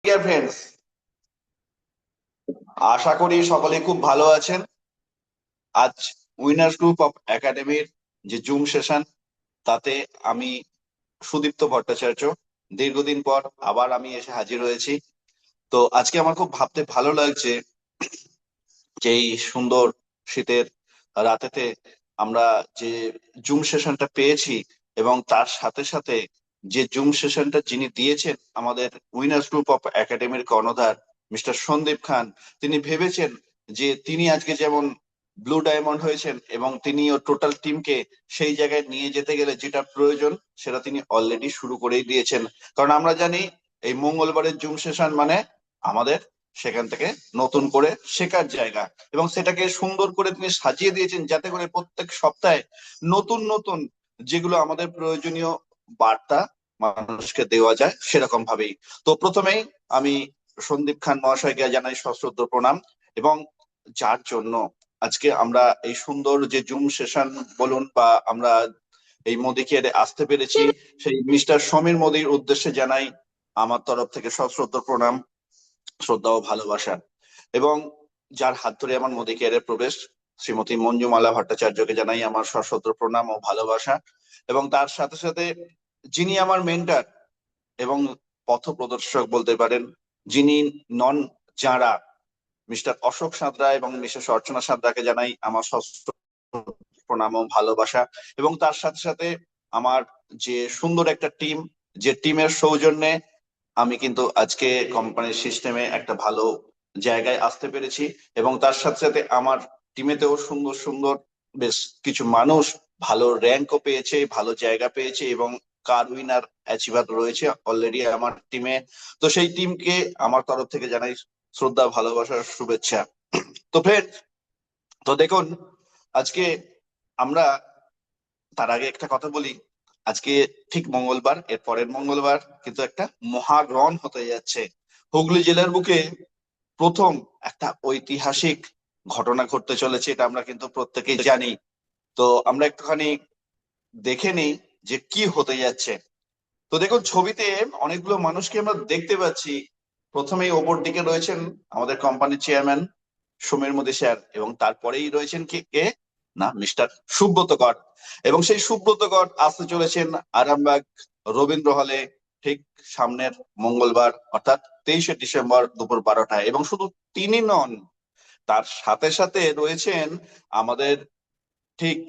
Dear friends, আশা করি সকলে খুব ভালো আছেন। আজ উইনার্স গ্রুপ অফ একাডেমির যে জুম সেশন, তাতে আমি সুদীপ্ত ভট্টাচার্য দীর্ঘদিন পর আবার আমি এসে হাজির হয়েছি। তো আজকে আমার খুব ভাবতে ভালো লাগছে যে এই সুন্দর শীতের রাতেতে আমরা যে জুম সেশনটা পেয়েছি, এবং তার সাথে সাথে যে জুম সেশনটা যিনি দিয়েছেন আমাদের উইনার্স গ্রুপ অফ একাডেমির কর্ণধার মিস্টার সন্দীপ খান। তিনি ভেবেছেন যে তিনি আজকে যেমন ব্লু ডায়মন্ড হয়েছেন এবং তিনি ও টোটাল টিমকে সেই জায়গায় নিয়ে যেতে গেলে যেটা প্রয়োজন সেটা তিনি অলরেডি শুরু করেই দিয়েছেন। কারণ আমরা জানি এই মঙ্গলবারের জুম সেশন মানে আমাদের সেখান থেকে নতুন করে শেখার জায়গা, এবং সেটাকে সুন্দর করে তিনি সাজিয়ে দিয়েছেন যাতে করে প্রত্যেক সপ্তাহে নতুন নতুন যেগুলো আমাদের প্রয়োজনীয় বার্তা মানুষকে দেওয়া যায় সেরকম ভাবেই। তো প্রথমেই আমি সন্দীপ খান মহাশয়কে জানাই সশ্রদ্ধ প্রণাম, এবং যার জন্য আজকে আমরা এই সুন্দর যে জুম সেশন বলুন বা আমরা এই মোদিকে আসতে পেরেছি, সেই মিস্টার সমীর মোদির উদ্দেশ্যে জানাই আমার তরফ থেকে সশ্রদ্ধ প্রণাম, শ্রদ্ধা ও ভালোবাসা। এবং যার হাত ধরে আমার মোদি কেয়ারে প্রবেশ, শ্রীমতী মঞ্জুমালা ভট্টাচার্যকে জানাই আমার সশ্রদ্ধ প্রণাম ও ভালোবাসা। এবং তার সাথে সাথে যিনি আমার মেন্টর এবং পথ প্রদর্শক বলতে পারেন, যিনি নন যাঁরা, মিস্টার অশোক সাঁতরা এবং মিসেস অর্চনা সাঁতরাকে জানাই আমার সশ্রদ্ধ প্রণাম ও ভালোবাসা। এবং তার সাথে সাথে আমার যে সুন্দর একটা টিম, যে টিমের সৌজন্যে আমি কিন্তু আজকে কোম্পানির সিস্টেমে একটা ভালো জায়গায় আসতে পেরেছি। এবং তার সাথে সাথে আমার টিমেতেও সুন্দর সুন্দর বেশ কিছু মানুষ ভালো র্যাঙ্কও পেয়েছে, ভালো জায়গা পেয়েছে, এবং কার উইনার অ্যাচিভার রয়েছে অলরেডি আমার টিমে। তো সেই টিমকে আমার তরফ থেকে জানাই শ্রদ্ধা, ভালোবাসার শুভেচ্ছা। তো ফ্রেন্ড, তো দেখুন, আজকে আমরা তার আগে একটা কথা বলি। আজকে ঠিক মঙ্গলবার, এর পরের মঙ্গলবার কিন্তু একটা মহারণ হতে যাচ্ছে। হুগলি জেলার বুকে প্রথম একটা ঐতিহাসিক ঘটনা ঘটতে চলেছে, এটা আমরা কিন্তু প্রত্যেকেই জানি। তো আমরা একটুখানি দেখে নিই যে কি হতে যাচ্ছে। তো দেখুন, ছবিতে অনেকগুলো মানুষকে আমরা দেখতে পাচ্ছি। প্রথমেই ওপর দিকে রয়েছেন আমাদের কোম্পানির চেয়ারম্যান সমীর মোদী স্যার, এবং তারপরেই রয়েছেন কে কে না, মিস্টার সুব্রত কর। এবং সেই সুব্রত কর আসতে চলেছেন আরামবাগ রবীন্দ্র হলে ঠিক সামনের মঙ্গলবার, অর্থাৎ 23শে ডিসেম্বর দুপুর 12টায়। এবং শুধু তিনি নন, তার সাথে সাথে রয়েছেন আমাদের ঠিক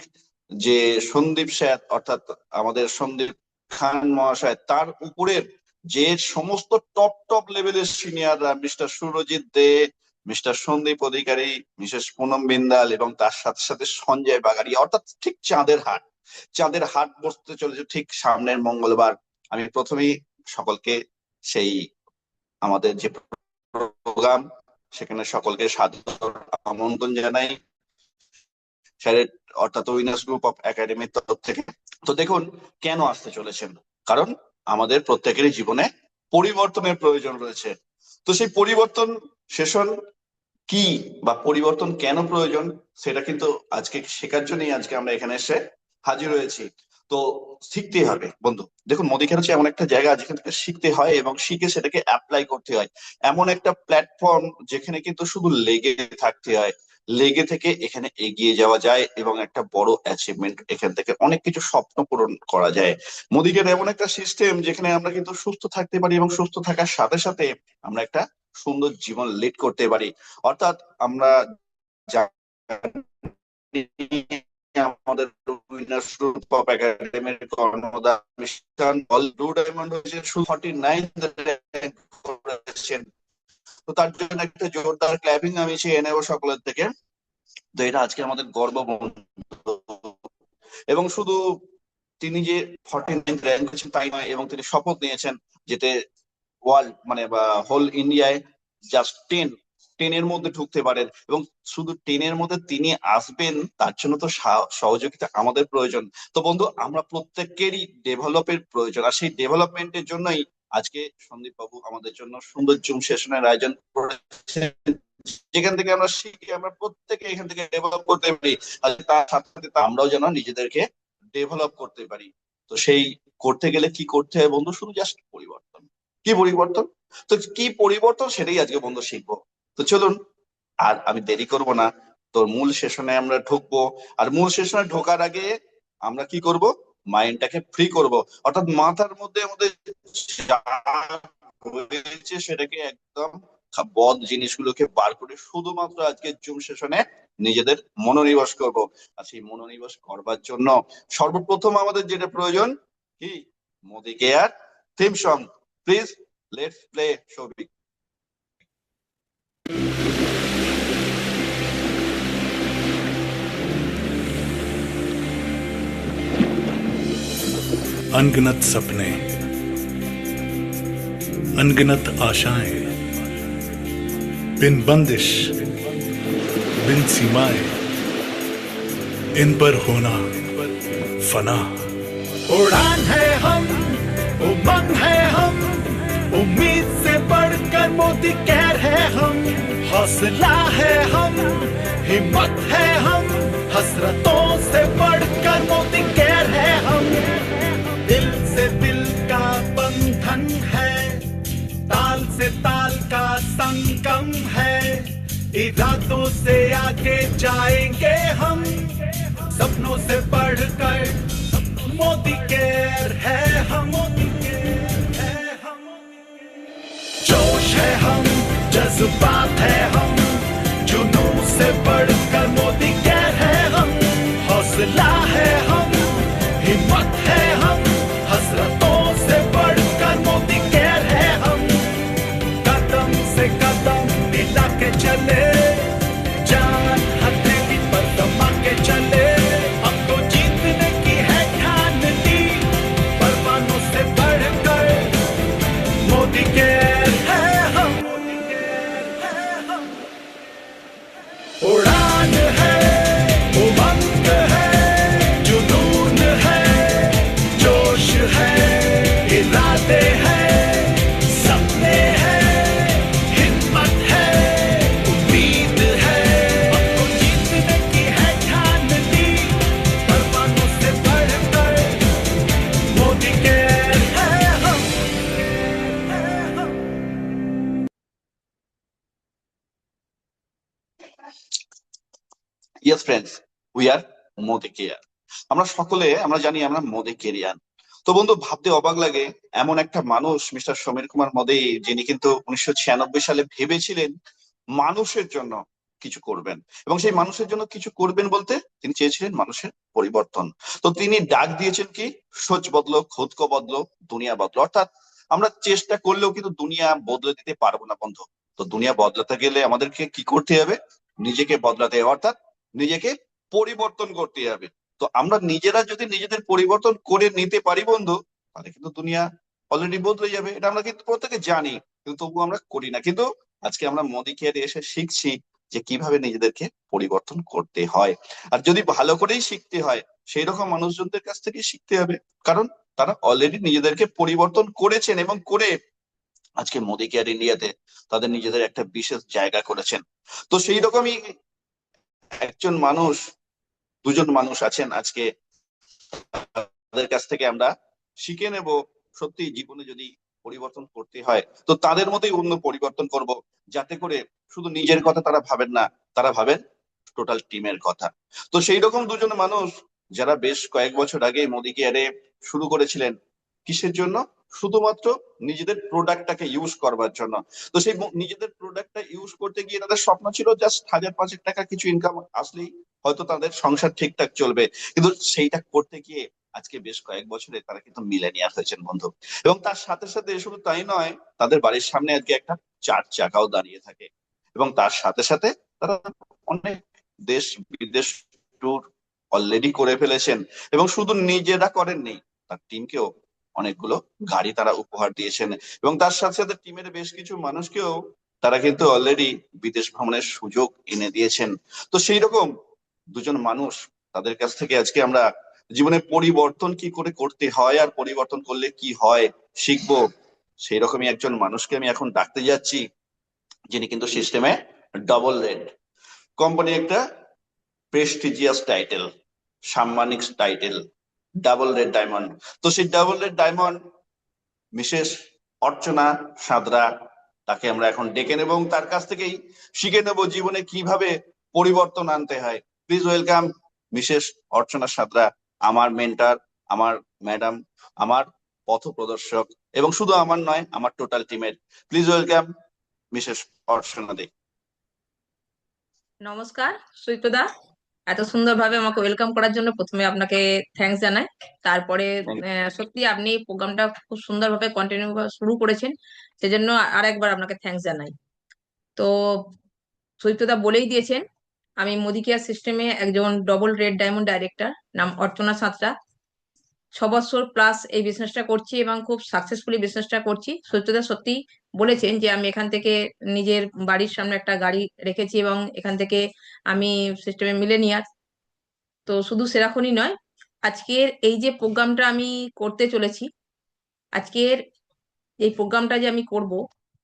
যে সন্দীপ স্যার, অর্থাৎ আমাদের সন্দীপ খান মহাশয়, তার উপরের যে সমস্ত টপ টপ লেভেলের সিনিয়ররা, মিস্টার সুরজিৎ দে, মিস্টার সন্দীপ অধিকারী, মিসেস পুনম বিন্দাল, এবং তার সাথে সাথে সঞ্জয় বাগারিয়া, অর্থাৎ ঠিক চাঁদের হাট বসতে চলেছে ঠিক সামনের মঙ্গলবার। আমি প্রথমেই সকলকে সেই আমাদের যে প্রোগ্রাম, সেখানে সকলকে সাদর আমন্ত্রণ জানাই স্যারের, অর্থাৎ উইনার্স গ্রুপ অফ একাডেমির তরফ থেকে। তো দেখুন, কেন আসতে চলেছেন, কারণ আমাদের প্রত্যেকেরই জীবনে পরিবর্তনের প্রয়োজন রয়েছে। তো সেই পরিবর্তন সেশন কি বা পরিবর্তন কেন প্রয়োজন, সেটা কিন্তু আজকে শেখার জন্যই আজকে আমরা এখানে এসে হাজির হয়েছি। তো শিখতে হবে বন্ধু। দেখুন, মোদিখানা হচ্ছে এমন একটা জায়গা যেখান থেকে শিখতে হয় এবং শিখে সেটাকে অ্যাপ্লাই করতে হয়। এমন একটা প্ল্যাটফর্ম যেখানে কিন্তু শুধু লেগে থাকতে হয়, লেগে থেকে এখানে এগিয়ে যাওয়া যায় এবং একটা বড় অ্যাচিভমেন্ট, এখান থেকে অনেক কিছু স্বপ্ন পূরণ করা যায়। মোদিকের এমন একটা সিস্টেম যেখানে আমরা কিন্তু সুস্থ থাকতে পারি, এবং সুস্থ থাকার সাথে সাথে আমরা একটা সুন্দর জীবন লিড করতে পারি। অর্থাৎ আমরা জানি আমাদের উইনার্স গ্রুপ অফ একাডেমির কর্ণধার মিশন অল ব্লু ডায়মন্ড হয়েছে, শুধু 49 র্যাঙ্ক করেছেন। তো তার জন্য একটা জোরদার ক্ল্যাপিং আমি চেয়ে নেবো সকলের থেকে। তো এটা আজকে আমাদের গর্ব বন্ধু। এবং শুধু তিনি যে 49 র্যাঙ্ক করেছেন তাই নয়, এবং তিনি শপথ নিয়েছেন যেতে ওয়ার্ল্ড মানে বা হোল ইন্ডিয়ায় জাস্ট টেনের মধ্যে ঢুকতে পারেন। এবং শুধু টেনের মধ্যে তিনি আসবেন, তার জন্য তো সহযোগিতা আমাদের প্রয়োজন। তো বন্ধু, আমরা প্রত্যেকেরই ডেভেলপের প্রয়োজন, আর সেই ডেভেলপমেন্টের জন্যই আজকে সন্দীপ বাবু আমাদের জন্য সুন্দর জুম সেশনের আয়োজন করেছেন, যেখান থেকে আমরা শিখি, আমরা প্রত্যেকে এখান থেকে ডেভেলপ করতে পারি। আর তার সাথে সাথে আমরাও যেন নিজেদেরকে ডেভেলপ করতে পারি। তো সেই করতে গেলে কি করতে হয় বন্ধু? শুধু জাস্ট পরিবর্তন। কি পরিবর্তন? তো কি পরিবর্তন সেটাই আজকে বন্ধু শিখবো। তো চলুন, আর আমি দেরি করব না, তোর মূল সেশনে আমরা ঢুকবো। আর মূল সেশনে ঢোকার আগে আমরা কি করব, মাইন্ডটাকে ফ্রি করব, অর্থাৎ মাথার মধ্যে আমাদের যা রয়েছে সেটাকে একদম বদ জিনিসগুলোকে বার করে শুধুমাত্র আজকে জুম সেশনে নিজেদের মনোনিবেশ করব। আর সেই মনোনিবেশ করবার জন্য সর্বপ্রথম আমাদের যেটা প্রয়োজন কি, Modi care theme song. Please let's play Souvik. अनगिनत सपने, अनगिनत आशाएं, बिन बंदिश बिन सीमाएं, इन पर होना फना। उड़ान है हम, उमंग है हम, उम्मीद से बढ़कर मोदी केयर है हम, हौसला है हम, हिम्मत है हम, हसरतों से बढ़कर मोदी केयर है हम। दिल से दिल का बंधन है, ताल से ताल का संगम है, इरादों से आगे जाएंगे हम, सपनों से बढ़कर मोदी केयर है हम, मोदी केयर है हम। जोश है हम, जज्बात है हम, जुनून से बढ़कर मोदी केयर है हम, हौसला है हम, हिम्मत है हम, हसरतों से बढ़कर मोदी केयर है हम। कदम से कदम मिला के चले, जान हथेली पर दबा के चले, अब तो जीतने की है ठान ली, परवानों से बढ़कर मोदी केयर है हम, मोदी केयर है हम। उड़ान है, उमंग है, जुनून है, जोश है, इरादे हैं, सपने हैं, हिम्मत है, उम्मीद है, अब तो जीतने की है ठान ली, परवानों से बढ़कर मोदी केयर है हम, है हम। Yes friends, we are Modi care. আমরা সকলে আমরা জানি আমরা মোদি কেরিয়ান। তো বন্ধু, ভাবতে অবাক লাগে, এমন একটা মানুষ মিস্টার সমীর কুমার মোদি, যিনি কিন্তু 1996 সালে ভেবেছিলেন মানুষের জন্য কিছু করবেন, এবং সেই মানুষের জন্য কিছু করবেন বলতে তিনি চেয়েছিলেন মানুষের পরিবর্তন। তো তিনি ডাক দিয়েছেন কি, সোচ বদলো, খুদ কো বদলো, দুনিয়া বদলো। অর্থাৎ আমরা চেষ্টা করলেও কিন্তু দুনিয়া বদলে দিতে পারবো না বন্ধু। তো দুনিয়া বদলাতে গেলে আমাদেরকে কি করতে হবে, নিজেকে বদলাতে হবে, অর্থাৎ নিজেকে পরিবর্তন করতে হবে। তো আমরা নিজেরা যদি নিজেদের পরিবর্তন করে নিতে পারি বন্ধু, তাহলে কিন্তু দুনিয়া অলরেডি বদলে যাবে। এটা আমরা কিন্তু প্রত্যেকে জানি, কিন্তু তবু আমরা করি না। কিন্তু আজকে আমরা মোদি কেয়ারে এসে শিখছি যে কিভাবে নিজেদেরকে পরিবর্তন করতে হয়। আর যদি ভালো করেই শিখতে হয়, সেই রকম মানুষজনদের কাছ থেকে শিখতে হবে, কারণ তারা অলরেডি নিজেদেরকে পরিবর্তন করেছেন এবং করে আজকে মোদি কেয়ার ইন্ডিয়াতে তাদের নিজেদের একটা বিশেষ জায়গা করেছেন। তো সেই রকমই একজন মানুষ, দুজন মানুষ আছেন আজকে, তাদের কাছ থেকে আমরা শিখে নেব সত্যি জীবনে যদি পরিবর্তন করতে হয় তো তাদের মতোই অন্য পরিবর্তন করব, যাতে করে শুধু নিজের কথা তারা ভাবেন না, তারা ভাবেন টোটাল টিমের কথা। তো সেই রকম দুজন মানুষ যারা বেশ কয়েক বছর আগে মোদি কেয়ারে শুরু করেছিলেন, কিসের জন্য, শুধুমাত্র নিজেদের প্রোডাক্টটাকে ইউজ করবার জন্য। তো সেই নিজেদের প্রোডাক্টটা ইউজ করতে গিয়ে তাদের স্বপ্ন ছিল জাস্ট 1000-5,000 টাকা কিছু ইনকাম আসলেই হয়তো তাদের সংসার ঠিকঠাক চলবে। কিন্তু সেইটা করতে গিয়ে আজকে বেশ কয়েক বছরে তারা কিন্তু মিলেনিয়ার হয়েছেন বন্ধু। এবং তার সাথে সাথে শুধু তাই নয়, তাদের বাড়ির সামনে আজকে একটা 4 চাকাও দাঁড়িয়ে থাকে। এবং তার সাথে সাথে তারা অনেক দেশ বিদেশ ট্যুর অলরেডি করে ফেলেছেন, এবং শুধু নিজেরা করেননি, তার টিমকেও অনেকগুলো গাড়ি তারা উপহার দিয়েছেন। এবং তার সাথে সাথে টিমের বেশ কিছু মানুষকেও তারা কিন্তু অলরেডি বিদেশ ভ্রমণের সুযোগ এনে দিয়েছেন। তো সেই রকম দুজন মানুষ, তাদের কাছ থেকে আজকে আমরা জীবনে পরিবর্তন কি করে করতে হয় আর পরিবর্তন করলে কি হয় শিখবো। সেই রকমই একজন মানুষকে আমি এখন ডাকতে যাচ্ছি, যিনি কিন্তু সিস্টেমে ডবল রেড কোম্পানি, একটা প্রেস্টিজিয়াস টাইটেল, সাম্মানিক টাইটেল, ডাবল রেড ডায়মন্ড। তো সেই double red diamond Mrs Archana Santra, তাকে আমরা এখন ডেকে নেব এবং তার কাছ থেকেই শিখে নেব জীবনে কিভাবে পরিবর্তন আনতে হয়। Please welcome Mrs Archana Santra, আমার মেন্টর, আমার ম্যাডাম, আমার পথ প্রদর্শক, এবং শুধু আমার নয়, আমার টোটাল টিমের। প্লিজ ওয়েলকাম মিসেস অর্চনা দে। নমস্কার সুইপ্রদা, এত সুন্দরভাবে আমাকে ওয়েলকাম করার জন্য প্রথমে আপনাকে থ্যাঙ্কস জানাই। তারপরে সত্যি আপনি প্রোগ্রামটা খুব সুন্দরভাবে কন্টিনিউ শুরু করেছেন, সেজন্য আর একবার আপনাকে থ্যাঙ্কস জানাই। তো সুইপ্রদা বলেই দিয়েছেন, আমি মোদি কেয়ার সিস্টেমে একজন ডবল রেড ডায়মন্ড ডাইরেক্টর, নাম অর্চনা সাঁতরা। 6 বছর প্লাস এই বিজনেসটা করছি এবং খুব সাকসেসফুলি বিজনেসটা করছি। সত্যতা সত্যি বলেছেন যে আমি এখান থেকে নিজের বাড়ির সামনে একটা গাড়ি রেখেছি এবং এখান থেকে আমি সিস্টেমে মিলেনিয়ার। তো শুধু সেরকমই নয়, আজকের এই যে প্রোগ্রামটা আমি করতে চলেছি, আজকের এই প্রোগ্রামটা যে আমি করব,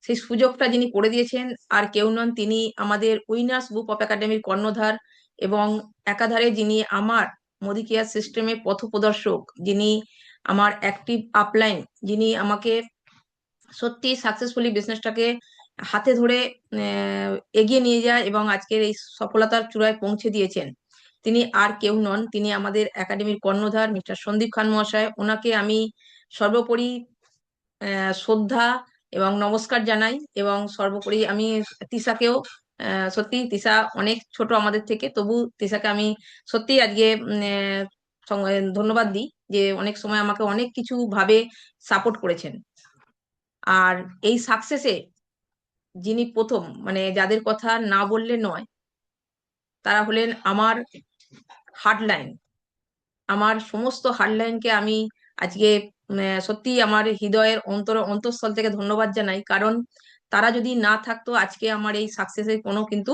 সেই সুযোগটা যিনি করে দিয়েছেন আর কেউ নন, তিনি আমাদের উইনার্স গ্রুপ অফ একাডেমির কর্ণধার এবং একাধারে যিনি আমার মোদি কেয়ার সিস্টেমের পথপ্রদর্শক, যিনি আমার অ্যাক্টিভ আপলাইন, যিনি আমাকে সত্যি সাকসেসফুলি বিজনেসটাকে হাতে ধরে এগিয়ে নিয়ে যায় এবং আজকের এই সফলতার চূড়ায় পৌঁছে দিয়েছেন, তিনি আর কেউ নন, তিনি আমাদের একাডেমির কর্ণধার মিস্টার সন্দীপ খান মহাশয়। ওনাকে আমি সর্বোপরি শ্রদ্ধা এবং নমস্কার জানাই। এবং সর্বোপরি আমি তিশাকেও, সত্যি তিশা অনেক ছোট আমাদের থেকে, তবু তিশাকে আমি সত্যি আজকে ধন্যবাদ দিই যে অনেক সময় আমাকে অনেক কিছু ভাবে সাপোর্ট করেছেন। আর এই সাকসেসে যিনি প্রথম, মানে যাদের কথা না বললে নয়, তারা হলেন আমার হার্ডলাইন। আমার সমস্ত হার্ডলাইনকে আমি আজকে সত্যি আমার হৃদয়ের অন্তঃস্থল থেকে ধন্যবাদ জানাই, কারণ তারা যদি না থাকতো আজকে আমার এই সাকসেসের কোনো কিন্তু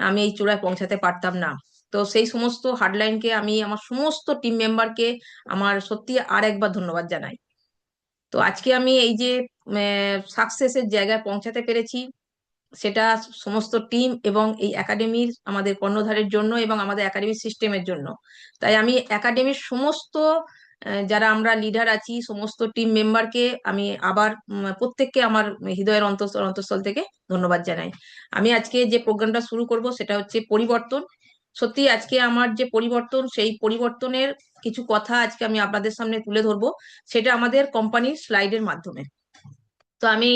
আমি এই চূড়ায় পৌঁছাতে পারতাম না। তো সেই সমস্ত হার্ডলাইনকে আমি, আমার সমস্ত টিম মেম্বারকে আমার সত্যি আর একবার ধন্যবাদ জানাই। তো আজকে আমি এই যে সাকসেসের জায়গায় পৌঁছাতে পেরেছি, সেটা সমস্ত টিম এবং এই একাডেমির আমাদের কর্ণধারের জন্য এবং আমাদের একাডেমির সিস্টেমের জন্য। তাই আমি একাডেমির সমস্ত যারা আমরা লিডার আছি, সমস্ত টিম মেম্বারকে আমি আবার প্রত্যেককে আমার হৃদয়ের অন্তঃস্থল থেকে ধন্যবাদ জানাই। আমি আজকে যে প্রোগ্রামটা শুরু করব সেটা হচ্ছে পরিবর্তন। সত্যি আজকে আমার যে পরিবর্তন, সেই পরিবর্তনের কিছু কথা আজকে আমি আপনাদের সামনে তুলে ধরবো, সেটা আমাদের কোম্পানির স্লাইডের মাধ্যমে। তো আমি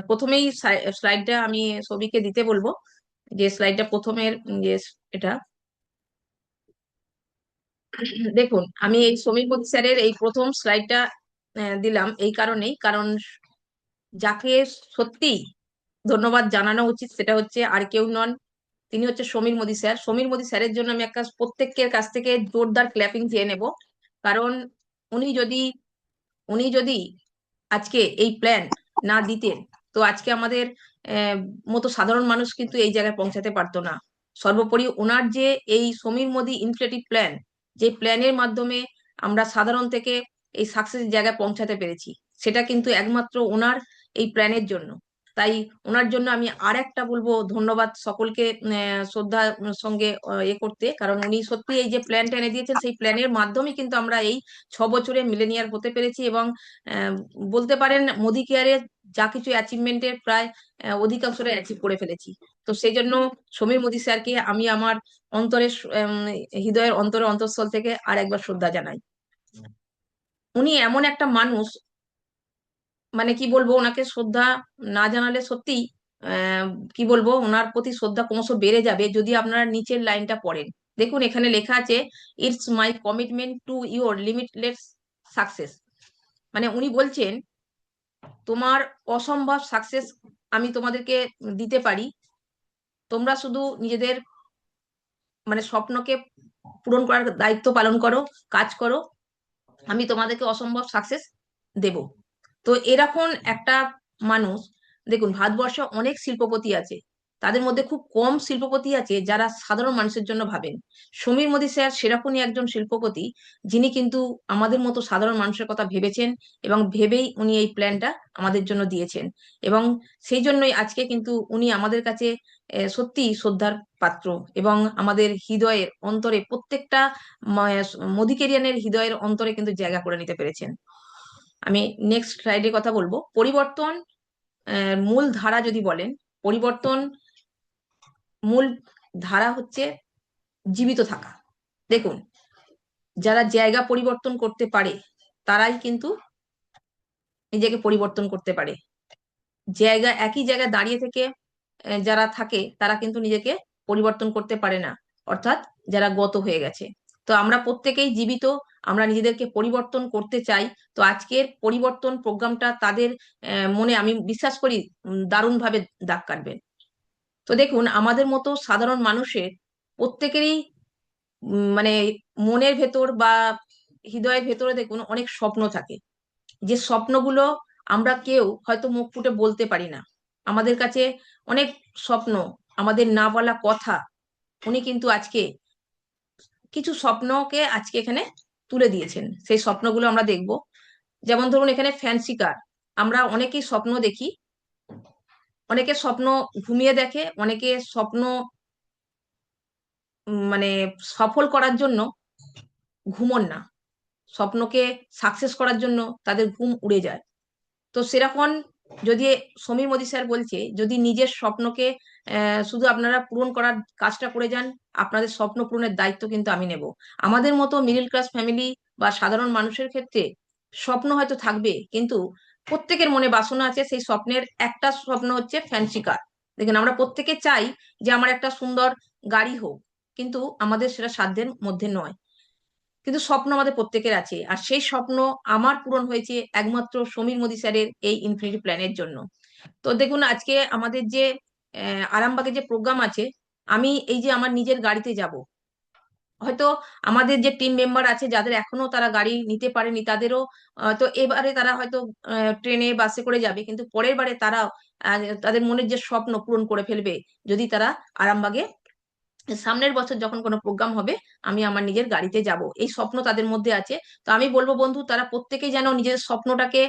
প্রথমেই স্লাইডটা আমি ছবিকে দিতে বলবো, যে স্লাইডটা প্রথমের যে এটা দেখুন। আমি এই সমীর মোদী স্যারের এই প্রথম স্লাইডটা দিলাম এই কারণেই, কারণ যাকে সত্যি ধন্যবাদ জানানো উচিত সেটা হচ্ছে আর কেউ নন, তিনি হচ্ছে সমীর মোদী স্যার। সমীর মোদী স্যারের জন্য আমি একটা প্রত্যেকের কাছ থেকে জোরদার ক্ল্যাপিং চেয়ে নেব, কারণ উনি যদি উনি যদি আজকে এই প্ল্যান না দিতেন, তো আজকে আমাদের মতো সাধারণ মানুষ কিন্তু এই জায়গায় পৌঁছাতে পারতো না। সর্বোপরি ওনার যে এই সমীর মোদী ইনিশিয়েটিভ প্ল্যান, যে প্ল্যানের মাধ্যমে আমরা সাধারণ থেকে এই সাকসেস জায়গায় পৌঁছাতে পেরেছি, সেটা কিন্তু একমাত্র ওনার এই প্ল্যানের জন্য। তাই ওনার জন্য আমি আর একটা বলবো ধন্যবাদ সকলকে, শ্রদ্ধা সঙ্গে করতে, কারণ উনি সত্যি এই যে প্ল্যানটা এনে দিয়েছেন, সেই প্ল্যানের মাধ্যমে কিন্তু আমরা এই 6 বছরে মিলেনিয়ার হতে পেরেছি এবং বলতে পারেন মোদি কেয়ারে যা কিছু অ্যাচিভমেন্টের প্রায় অধিকাংশটা অ্যাচিভ করে ফেলেছি। তো সেই জন্য সমীর মোদী স্যারকে আমি আমার অন্তরের হৃদয়ের অন্তঃস্থল থেকে আর একবার শ্রদ্ধা জানাই। উনি এমন একটা মানুষ, মানে কি বলবো, ওনাকে শ্রদ্ধা না জানালে সত্যি কি বলবো, ওনার প্রতি শ্রদ্ধা ক্রমশ বেড়ে যাবে যদি আপনারা নিচের লাইনটা পড়েন। দেখুন এখানে লেখা আছে, it's my commitment to your limitless success. মানে উনি বলছেন, তোমার অসম্ভব সাকসেস আমি তোমাদেরকে দিতে পারি, তোমরা শুধু নিজেদের মানে স্বপ্নকে পূরণ করার দায়িত্ব পালন করো, কাজ করো, আমি তোমাদেরকে অসম্ভব সাকসেস দেব। তো এরকম একটা মানুষ, দেখুন ভারতবর্ষে অনেক শিল্পপতি আছে, তাদের মধ্যে খুব কম শিল্পপতি আছে যারা সাধারণ মানুষের জন্য ভাবেন। সমীর মোদী স্যার সেরকমই একজন শিল্পপতি, যিনি কিন্তু আমাদের মতো সাধারণ মানুষের কথা ভেবেছেন এবং ভেবেই উনি এই প্ল্যানটা আমাদের জন্য দিয়েছেন। এবং সেই জন্যই আজকে কিন্তু উনি আমাদের কাছে সত্যি শ্রদ্ধার পাত্র এবং আমাদের হৃদয়ের অন্তরে প্রত্যেকটা মোদী কেরিয়ানের হৃদয়ের অন্তরে কিন্তু জায়গা করে নিতে পেরেছেন। আমি নেক্সট স্লাইডে কথা বলবো। পরিবর্তন মূল ধারা যদি বলেন, পরিবর্তন মূল ধারা হচ্ছে জীবিত থাকা। দেখুন, যারা জায়গা পরিবর্তন করতে পারে তারাই কিন্তু নিজেকে পরিবর্তন করতে পারে। একই জায়গায় দাঁড়িয়ে থেকে যারা থাকে তারা কিন্তু নিজেকে পরিবর্তন করতে পারে না, অর্থাৎ যারা গত হয়ে গেছে। তো আমরা প্রত্যেকেই জীবিত, আমরা নিজেদেরকে পরিবর্তন করতে চাই। তো আজকের পরিবর্তন প্রোগ্রামটা তাদের মনে আমি বিশ্বাস করি দারুণভাবে দাগ কাটবে। তো দেখুন, আমাদের মতো সাধারণ মানুষের প্রত্যেকেরই মানে মনের ভেতর বা হৃদয়ের ভেতরে দেখুন অনেক স্বপ্ন থাকে, যে স্বপ্নগুলো আমরা কেউ হয়তো মুখ ফুটে বলতে পারি না। আমাদের কাছে অনেক স্বপ্ন, আমাদের না বলা কথা, উনি কিন্তু আজকে কিছু স্বপ্নকে আজকে এখানে তুলে দিয়েছেন। সেই স্বপ্নগুলো আমরা দেখব। যেমন ধরুন এখানে ফ্যান্সি কার। আমরা অনেকেই স্বপ্ন দেখি, অনেকে স্বপ্ন ঘুমিয়ে দেখে, অনেকে স্বপ্ন মানে সফল করার জন্য ঘুমন না, স্বপ্নকে সাকসেস করার জন্য তাদের ঘুম উড়ে যায়। তো সেরকম যদি সমীর মোদী স্যার বলছে, যদি নিজের স্বপ্নকে শুধু আপনারা পূরণ করার কাজটা করে যান, আপনাদের স্বপ্ন পূরণের দায়িত্ব কিন্তু আমি নেব। আমাদের মতো মিডল ক্লাস ফ্যামিলি বা সাধারণ মানুষের ক্ষেত্রে স্বপ্ন হয়তো থাকবে, কিন্তু প্রত্যেকের মনে বাসনা আছে। সেই স্বপ্নের একটা স্বপ্ন হচ্ছে ফ্যান্সি কার। দেখুন, আমরা প্রত্যেকে চাই যে আমার একটা সুন্দর গাড়ি হোক, কিন্তু আমাদের সেটা সাধ্যের মধ্যে নয়। কিন্তু স্বপ্ন আমাদের প্রত্যেকের আছে, আর সেই স্বপ্ন আমার পূরণ হয়েছে একমাত্র সমীর মোদী স্যারের এই ইনফিনিটি প্ল্যানের জন্য। তো দেখুন, আজকে আমাদের যে আরামবাগে যে প্রোগ্রাম আছে, আমি এই যে আমার নিজের গাড়িতে যাব, হয়তো আমাদের যে টিম মেম্বার আছে যাদের এখনো তারা গাড়ি নিতে পারেনি, তাদেরও তো এবারে তারা হয়তো ট্রেনে বাসে করে যাবে, কিন্তু পরের বারে তারা তাদের মনের যে স্বপ্ন পূরণ করে ফেলবে যদি তারা আরামবাগে সামনের বছর যখন কোনো প্রোগ্রাম হবে আমি আমার নিজের গাড়িতে যাব। এই স্বপ্ন তাদের মধ্যে আছে। তো আমি বলবো বন্ধু, তারা প্রত্যেকেই যেন নিজের স্বপ্নটাকে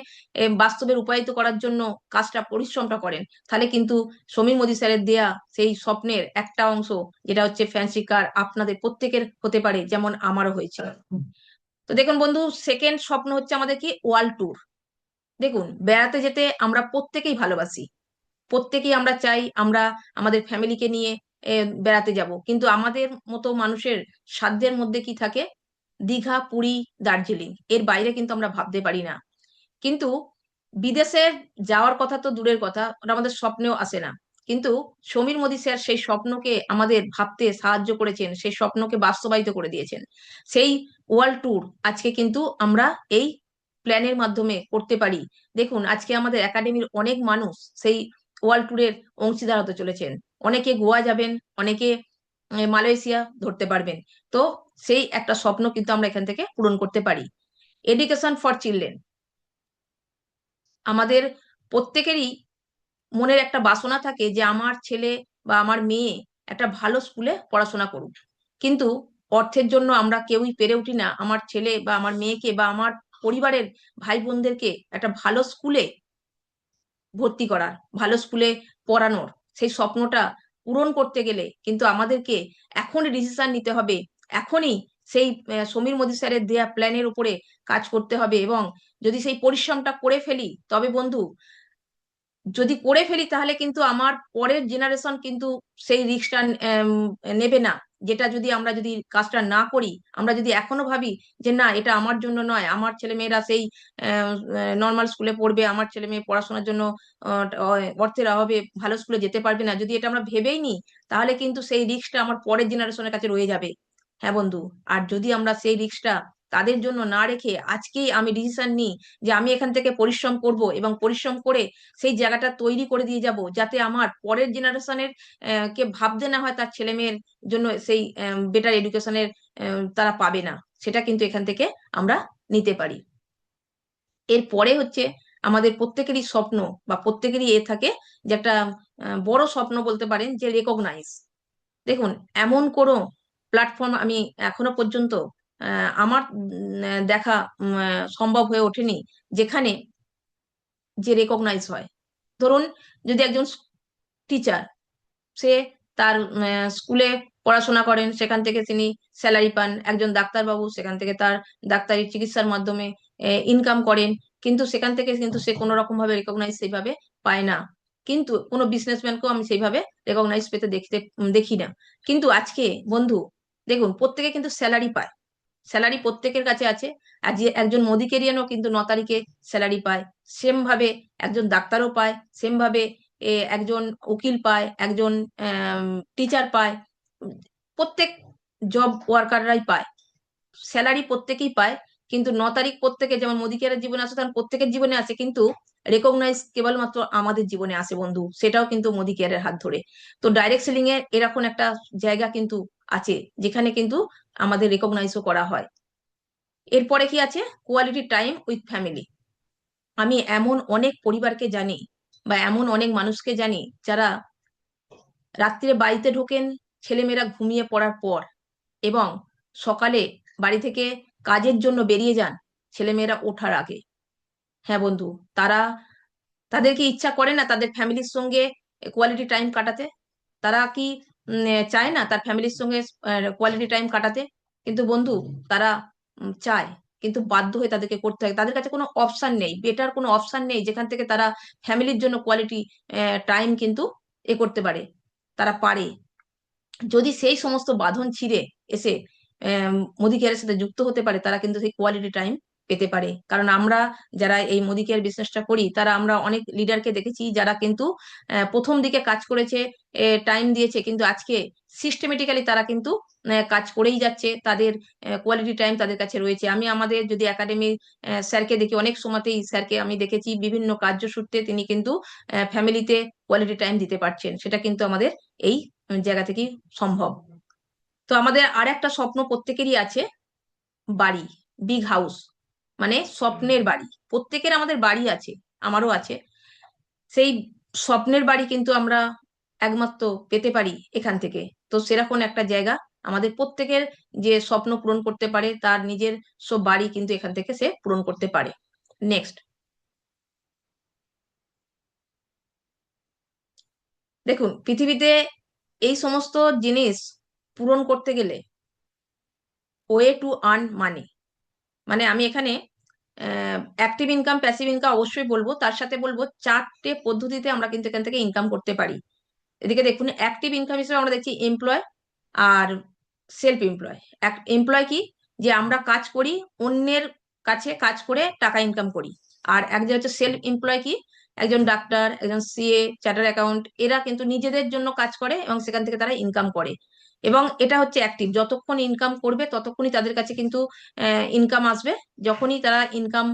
বাস্তবে রূপায়িত করার জন্য কাজটা পরিশ্রমটা করেন। তাহলে কিন্তু সমীর মোদী স্যারের দেয়া সেই স্বপ্নের একটা অংশ, যেটা হচ্ছে ফ্যান্সি কার, আপনাদের প্রত্যেকের হতে পারে, যেমন আমারও হয়েছিল। তো দেখুন বন্ধু, সেকেন্ড স্বপ্ন হচ্ছে আমাদের কি, ওয়ার্ল্ড ট্যুর। দেখুন, বেড়াতে যেতে আমরা প্রত্যেকেই ভালোবাসি, প্রত্যেকেই আমরা চাই আমরা আমাদের ফ্যামিলিকে নিয়ে বেড়াতে যাব, কিন্তু আমাদের মতো মানুষের সাধ্যের মধ্যে কি থাকে, দীঘা, পুরী, দার্জিলিং, এর বাইরে কিন্তু আমরা ভাবতে পারি না। কিন্তু বিদেশে যাওয়ার কথা তো দূরের কথা, ওটা আমাদের স্বপ্নেও আসে না। কিন্তু সমীর মোদী স্যার সেই স্বপ্নকে আমাদের ভাবতে সাহায্য করেছেন, সেই স্বপ্নকে বাস্তবায়িত করে দিয়েছেন। সেই ওয়ার্ল্ড ট্যুর আজকে কিন্তু আমরা এই প্ল্যানের মাধ্যমে করতে পারি। দেখুন, আজকে আমাদের একাডেমির অনেক মানুষ সেই ওয়ার্ল্ড ট্যুরের অংশীদার হতে চলেছেন। অনেকে গোয়া যাবেন, অনেকে মালয়েশিয়া ধরতে পারবেন। তো সেই একটা স্বপ্ন কিন্তু আমরা এখান থেকে পূরণ করতে পারি। এডুকেশন ফর চিলড্রেন, আমাদের প্রত্যেকেরই মনের একটা বাসনা থাকে যে আমার ছেলে বা আমার মেয়ে একটা ভালো স্কুলে পড়াশোনা করুক, কিন্তু অর্থের জন্য আমরা কেউই পেরে উঠি না আমার ছেলে বা আমার মেয়েকে বা আমার পরিবারের ভাই বোনদেরকে একটা ভালো স্কুলে ভর্তি করার, ভালো স্কুলে পড়ানোর। সেই স্বপ্নটা পূরণ করতে গেলে কিন্তু আমাদেরকে এখনই ডিসিশন নিতে হবে, এখনই সেই সমীর মোদী স্যারের দেয়া প্ল্যানের উপরে কাজ করতে হবে। এবং যদি সেই পরিশ্রমটা করে ফেলি, তবে বন্ধু, যদি করে ফেলি তাহলে কিন্তু আমার পরের জেনারেশন কিন্তু সেই রিস্কটা নেবে না। যেটা যদি আমরা যদি কাজটা না করি, আমরা যদি এখনো ভাবি যে না এটা আমার জন্য নয়, আমার ছেলে মেয়েরা সেই নর্মাল স্কুলে পড়বে, আমার ছেলে মেয়ে পড়াশোনার জন্য অর্থের অভাবে ভালো স্কুলে যেতে পারবে না, যদি এটা আমরা ভেবেই নিই, তাহলে কিন্তু সেই রিস্কটা আমার পরের জেনারেশনের কাছে রয়ে যাবে। হ্যাঁ বন্ধু, আর যদি আমরা সেই রিস্কটা তাদের জন্য না রেখে আজকেই আমি ডিসিশন নিই যে আমি এখান থেকে পরিশ্রম করব এবং পরিশ্রম করে সেই জায়গাটা তৈরি করে দিয়ে যাব, যাতে আমার পরের জেনারেশনের কে ভাবতে না হয় তার ছেলে মেয়ের জন্য সেই বেটার এডুকেশনের তারা পাবে না, সেটা কিন্তু এখান থেকে আমরা নিতে পারি। এরপরে হচ্ছে আমাদের প্রত্যেকেরই স্বপ্ন বা প্রত্যেকেরই থাকে যে একটা বড় স্বপ্ন বলতে পারেন যে রেকগনাইজ। দেখুন, এমন কোনো প্ল্যাটফর্ম আমি এখনো পর্যন্ত আমার দেখা সম্ভব হয়ে ওঠেনি যেখানে যে রেকগনাইজ হয়। ধরুন, যদি একজন টিচার, সে তার স্কুলে পড়াশোনা করেন, সেখান থেকে তিনি স্যালারি পান, একজন ডাক্তারবাবু সেখান থেকে তার ডাক্তারি চিকিৎসার মাধ্যমে ইনকাম করেন, কিন্তু সেখান থেকে কিন্তু সে কোনো রকম ভাবে রেকগনাইজ সেইভাবে পায় না। কিন্তু কোনো বিজনেসম্যানকেও আমি সেইভাবে রেকগনাইজ পেতে দেখি না। কিন্তু আজকে বন্ধু দেখুন, প্রত্যেকে কিন্তু স্যালারি পায়, স্যালারি প্রত্যেকের কাছে আছে। আর যে একজন মোদিকেরিয়ানও কিন্তু 9 তারিখে স্যালারি পায়, সেম ভাবে একজন ডাক্তারও পায়, সেম ভাবে একজন উকিল পায়, একজন টিচার পায়। উম, প্রত্যেক জব ওয়ার্কাররাই পায়, স্যালারি প্রত্যেকেই পায়। কিন্তু 9 তারিখ প্রত্যেকে যেমন মোদিকের জীবনে আসে তেমন প্রত্যেকের জীবনে আসে, কিন্তু রেকগনাইজ কেবলমাত্র আমাদের জীবনে আসে বন্ধু, সেটাও কিন্তু মোদি কেয়ারের হাত ধরে। তো ডাইরেক্ট সেলিং এর এরকম একটা জায়গা কিন্তু আছে যেখানে কিন্তু আমাদের রেকগনাইজও করা হয়। এরপরে কি আছে? Quality time with family. আমি এমন অনেক পরিবারকে জানি বা এমন অনেক মানুষকে জানি যারা রাত্রিরে বাড়িতে ঢোকেন ছেলেমেয়েরা ঘুমিয়ে পড়ার পর, এবং সকালে বাড়ি থেকে কাজের জন্য বেরিয়ে যান ছেলেমেয়েরা ওঠার আগে। হ্যাঁ বন্ধু, তারা তাদের কি ইচ্ছা করে না তাদের ফ্যামিলির সঙ্গে কোয়ালিটি টাইম কাটাতে? তারা কি চায় না তার ফ্যামিলির সঙ্গে কোয়ালিটি টাইম কাটাতে? কিন্তু বন্ধু, তারা চায়, কিন্তু বাধ্য হয়ে তাদেরকে করতে হয়। তাদের কাছে কোনো অপশন নেই, বেটার কোনো অপশন নেই যেখান থেকে তারা ফ্যামিলির জন্য কোয়ালিটি টাইম কিন্তু করতে পারে। তারা পারে যদি সেই সমস্ত বাঁধন ছিঁড়ে এসে মোদি কেয়ারের সাথে যুক্ত হতে পারে, তারা কিন্তু সেই কোয়ালিটি টাইম পেতে পারে। কারণ আমরা যারা এই মোদি কেয়ার বিজনেসটা করি, তারা আমরা অনেক লিডারকে দেখেছি যারা কিন্তু প্রথম দিকে কাজ করেছে, টাইম দিয়েছে, কিন্তু আজকে সিস্টেমেটিক্যালি তারা কিন্তু কাজ করেই যাচ্ছে, তাদের কোয়ালিটি টাইম তাদের কাছে রয়েছে। আমি আমাদের যদি একাডেমি স্যারকে দেখি, অনেক সময়তেই স্যারকে আমি দেখেছি বিভিন্ন কার্যসূত্রে তিনি কিন্তু ফ্যামিলিতে কোয়ালিটি টাইম দিতে পারছেন, সেটা কিন্তু আমাদের এই জায়গা থেকেই সম্ভব। তো আমাদের আর একটা স্বপ্ন প্রত্যেকেরই আছে, বাড়ি, বিগ হাউস, মানে স্বপ্নের বাড়ি। প্রত্যেকের আমাদের বাড়ি আছে, আমারও আছে। সেই স্বপ্নের বাড়ি কিন্তু আমরা একমাত্র পেতে পারি এখান থেকে। তো সেরকম একটা জায়গা আমাদের প্রত্যেকের, যে স্বপ্ন পূরণ করতে পারে তার নিজের সব বাড়ি কিন্তু এখান থেকে সে পূরণ করতে পারে। নেক্সট দেখুন, পৃথিবীতে এই সমস্ত জিনিস পূরণ করতে গেলে ওয়ে টু আর্ন মানি, মানে আমি এখানে অ্যাক্টিভ ইনকাম, প্যাসিভ ইনকাম অবশ্যই বলবো, তার সাথে বলবো 4টে পদ্ধতিতে আমরা কিন্তু এখান থেকে ইনকাম করতে পারি। এদিকে দেখুন, অ্যাক্টিভ ইনকাম হিসেবে আমরা দেখছি এমপ্লয় আর সেলফ এমপ্লয়। এমপ্লয় কি? যে আমরা কাজ করি, অন্যের কাছে কাজ করে টাকা ইনকাম করি। আর একজন হচ্ছে সেলফ এমপ্লয়, কি? একজন ডাক্তার, একজন সিএ, চার্টার অ্যাকাউন্ট, এরা কিন্তু নিজেদের জন্য কাজ করে এবং সেখান থেকে তারা ইনকাম করে। এবং এটা হচ্ছে অ্যাক্টিভ, যতক্ষণ ইনকাম করবে ততক্ষণই তাদের কাছে কিন্তু ইনকাম আসবে। যখনই তারা ইনকাম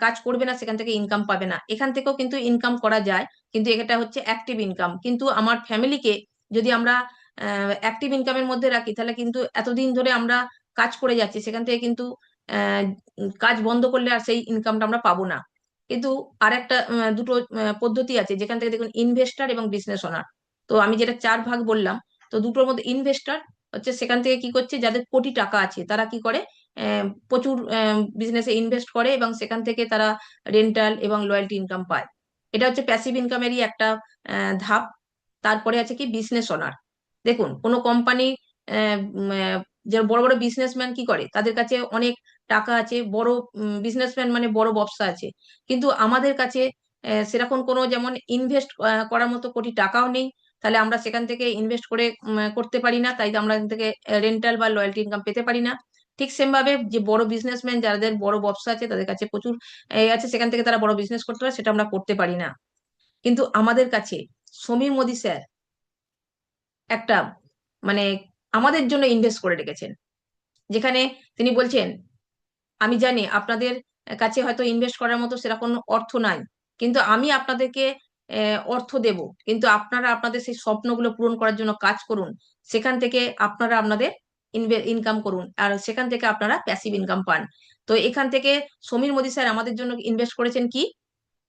কাজ করবে না, সেখান থেকে ইনকাম পাবে না। এখান থেকেও কিন্তু ইনকাম করা যায়, কিন্তু এটা হচ্ছে অ্যাক্টিভ ইনকাম। কিন্তু আমার ফ্যামিলিকে যদি আমরা অ্যাক্টিভ ইনকামের মধ্যে রাখি, তাহলে কিন্তু এতদিন ধরে আমরা কাজ করে যাচ্ছি, সেখান থেকে কিন্তু কাজ বন্ধ করলে আর সেই ইনকামটা আমরা পাবো না। কিন্তু আর একটা দুটো পদ্ধতি আছে যেখান থেকে দেখুন, ইনভেস্টার এবং বিজনেস ওনার। তো আমি যেটা 4 ভাগ বললাম, তো দুটোর মধ্যে ইনভেস্টার হচ্ছে সেখান থেকে কি করছে, যাদের কোটি টাকা আছে তারা কি করে, প্রচুর বিজনেসে ইনভেস্ট করে এবং সেখান থেকে তারা রেন্টাল এবং লয়্যালটি ইনকাম পায়। এটা হচ্ছে প্যাসিভ ইনকামেরই একটা ধাপ। তারপরে আছে কি, বিজনেস ওনার। দেখুন, কোনো কোম্পানি, যারা বড় বড় বিজনেসম্যান কি করে, তাদের কাছে অনেক টাকা আছে, বড় বিজনেসম্যান মানে বড় ব্যবসা আছে, কিন্তু আমাদের কাছে সেরকম কোনো যেমন ইনভেস্ট করার মতো কোটি টাকাও নেই। তাহলে আমরা সেখান থেকে ইনভেস্ট করে করতে পারি না, তাই আমরা এখান থেকে রেন্টাল বা লয়্যালটি ইনকাম পেতে পারি না। ঠিক সেম ভাবে যে বড় বিজনেসম্যান যাদের বড় ব্যবসা আছে, তাদের কাছে প্রচুর আছে, সেখান থেকে তারা বড় বিজনেস করতে পারে, সেটা আমরা করতে পারি না। কিন্তু আমাদের কাছে সমীর মোদী স্যার একটা, মানে আমাদের জন্য ইনভেস্ট করে রেখেছেন, যেখানে তিনি বলছেন, আমি জানি আপনাদের কাছে হয়তো ইনভেস্ট করার মতো সেরকম অর্থ নাই, কিন্তু আমি আপনাদেরকে অর্থ দেব, কিন্তু আপনারা আপনাদের সেই স্বপ্নগুলো পূরণ করার জন্য কাজ করুন। সেখান থেকে আপনারা আপনাদের ইনকাম করুন, আর সেখান থেকে আপনারা প্যাসিভ ইনকাম পান। তো এখান থেকে সমীর মোদী স্যার আমাদের জন্য ইনভেস্ট করেছেন কি,